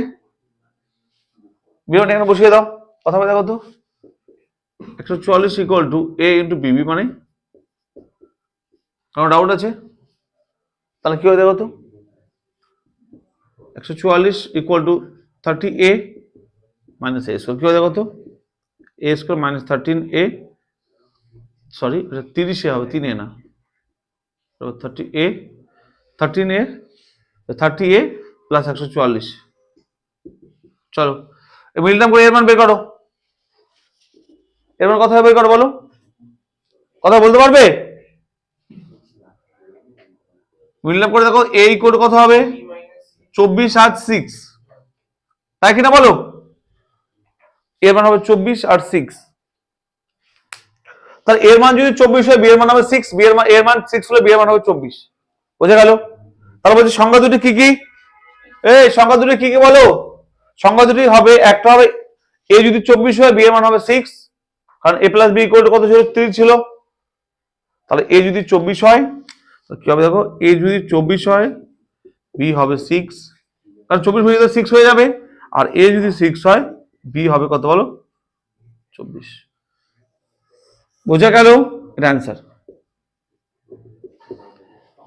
বিটা এখানে বসিয়ে দাও, কথা বলে দেখো তো 144 ইকুয়াল টু এ ইন্টু বিবি, মানে কোনো ডাউট আছে? তাহলে কি হয় দেখো তো 144 equal to 30 A minus A square, কি হয় দেখো তো? A square minus 13 A, sorry এটা 30 এ হবে, 3 এ না, 30 এ, 13 এ, 30 এ প্লাস 144। চলো মিলটাম করে এর মান বের করো, এর মান কত হবে বের করো বলো? কথা বলতে পারবে? মিলটাম করে দেখো এ ইকুয়াল টু কত হবে? 24 আর 6, তাই কিনা বলো? এর মান হবে 24 আর 6, তাহলে এর মান যদি 24 হয় বি এর মান হবে 6, বি এর মান 6 হলে বি এর মান হবে 24, বুঝে গেল? তাহলে বলছি সংখ্যা দুটি কি কি? এই সংখ্যা দুটি কি কি বলো? সংখ্যা দুটি হবে, একটা হবে এ যদি 24 হয় বি এর মান হবে 6, কারণ এ প্লাস বি ইকুয়াল টু কত ছিল? 3 ছিল। তাহলে এ যদি 24 হয় কি হবে দেখো? এ যদি 24 হয় বি হবে 6, কারণ 24 হয়ে গেলে 6 হয়ে যাবে। আর এ যদি 6 হয় বি হবে কত বলো? 24, বোঝা গেল? এটা অ্যান্সার,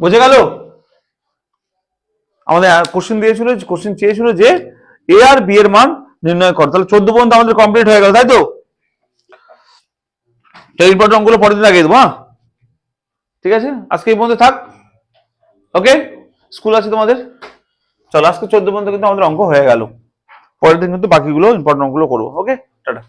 বোঝা গেল? আমাদের কোশ্চেন দিয়েছিল, কোশ্চেন চেয়েছিল যে এ আর বি এর মান নির্ণয় কর। তাহলে 14 পর্যন্ত আমাদের কমপ্লিট হয়ে গেল, তাই তো? ইম্পর্টেন্ট অঙ্কগুলো পরের দিন লাগিয়ে দেবো, হ্যাঁ ঠিক আছে? আজকে এই পর্যন্ত থাক, ওকে। স্কুল আছে তোমাদের, চলো আজকে 14 পর্যন্ত কিন্তু আমাদের অঙ্ক হয়ে গেল, পরের দিন কিন্তু বাকিগুলো ইম্পর্টেন্ট অঙ্কগুলো করবো, ওকে টাটা।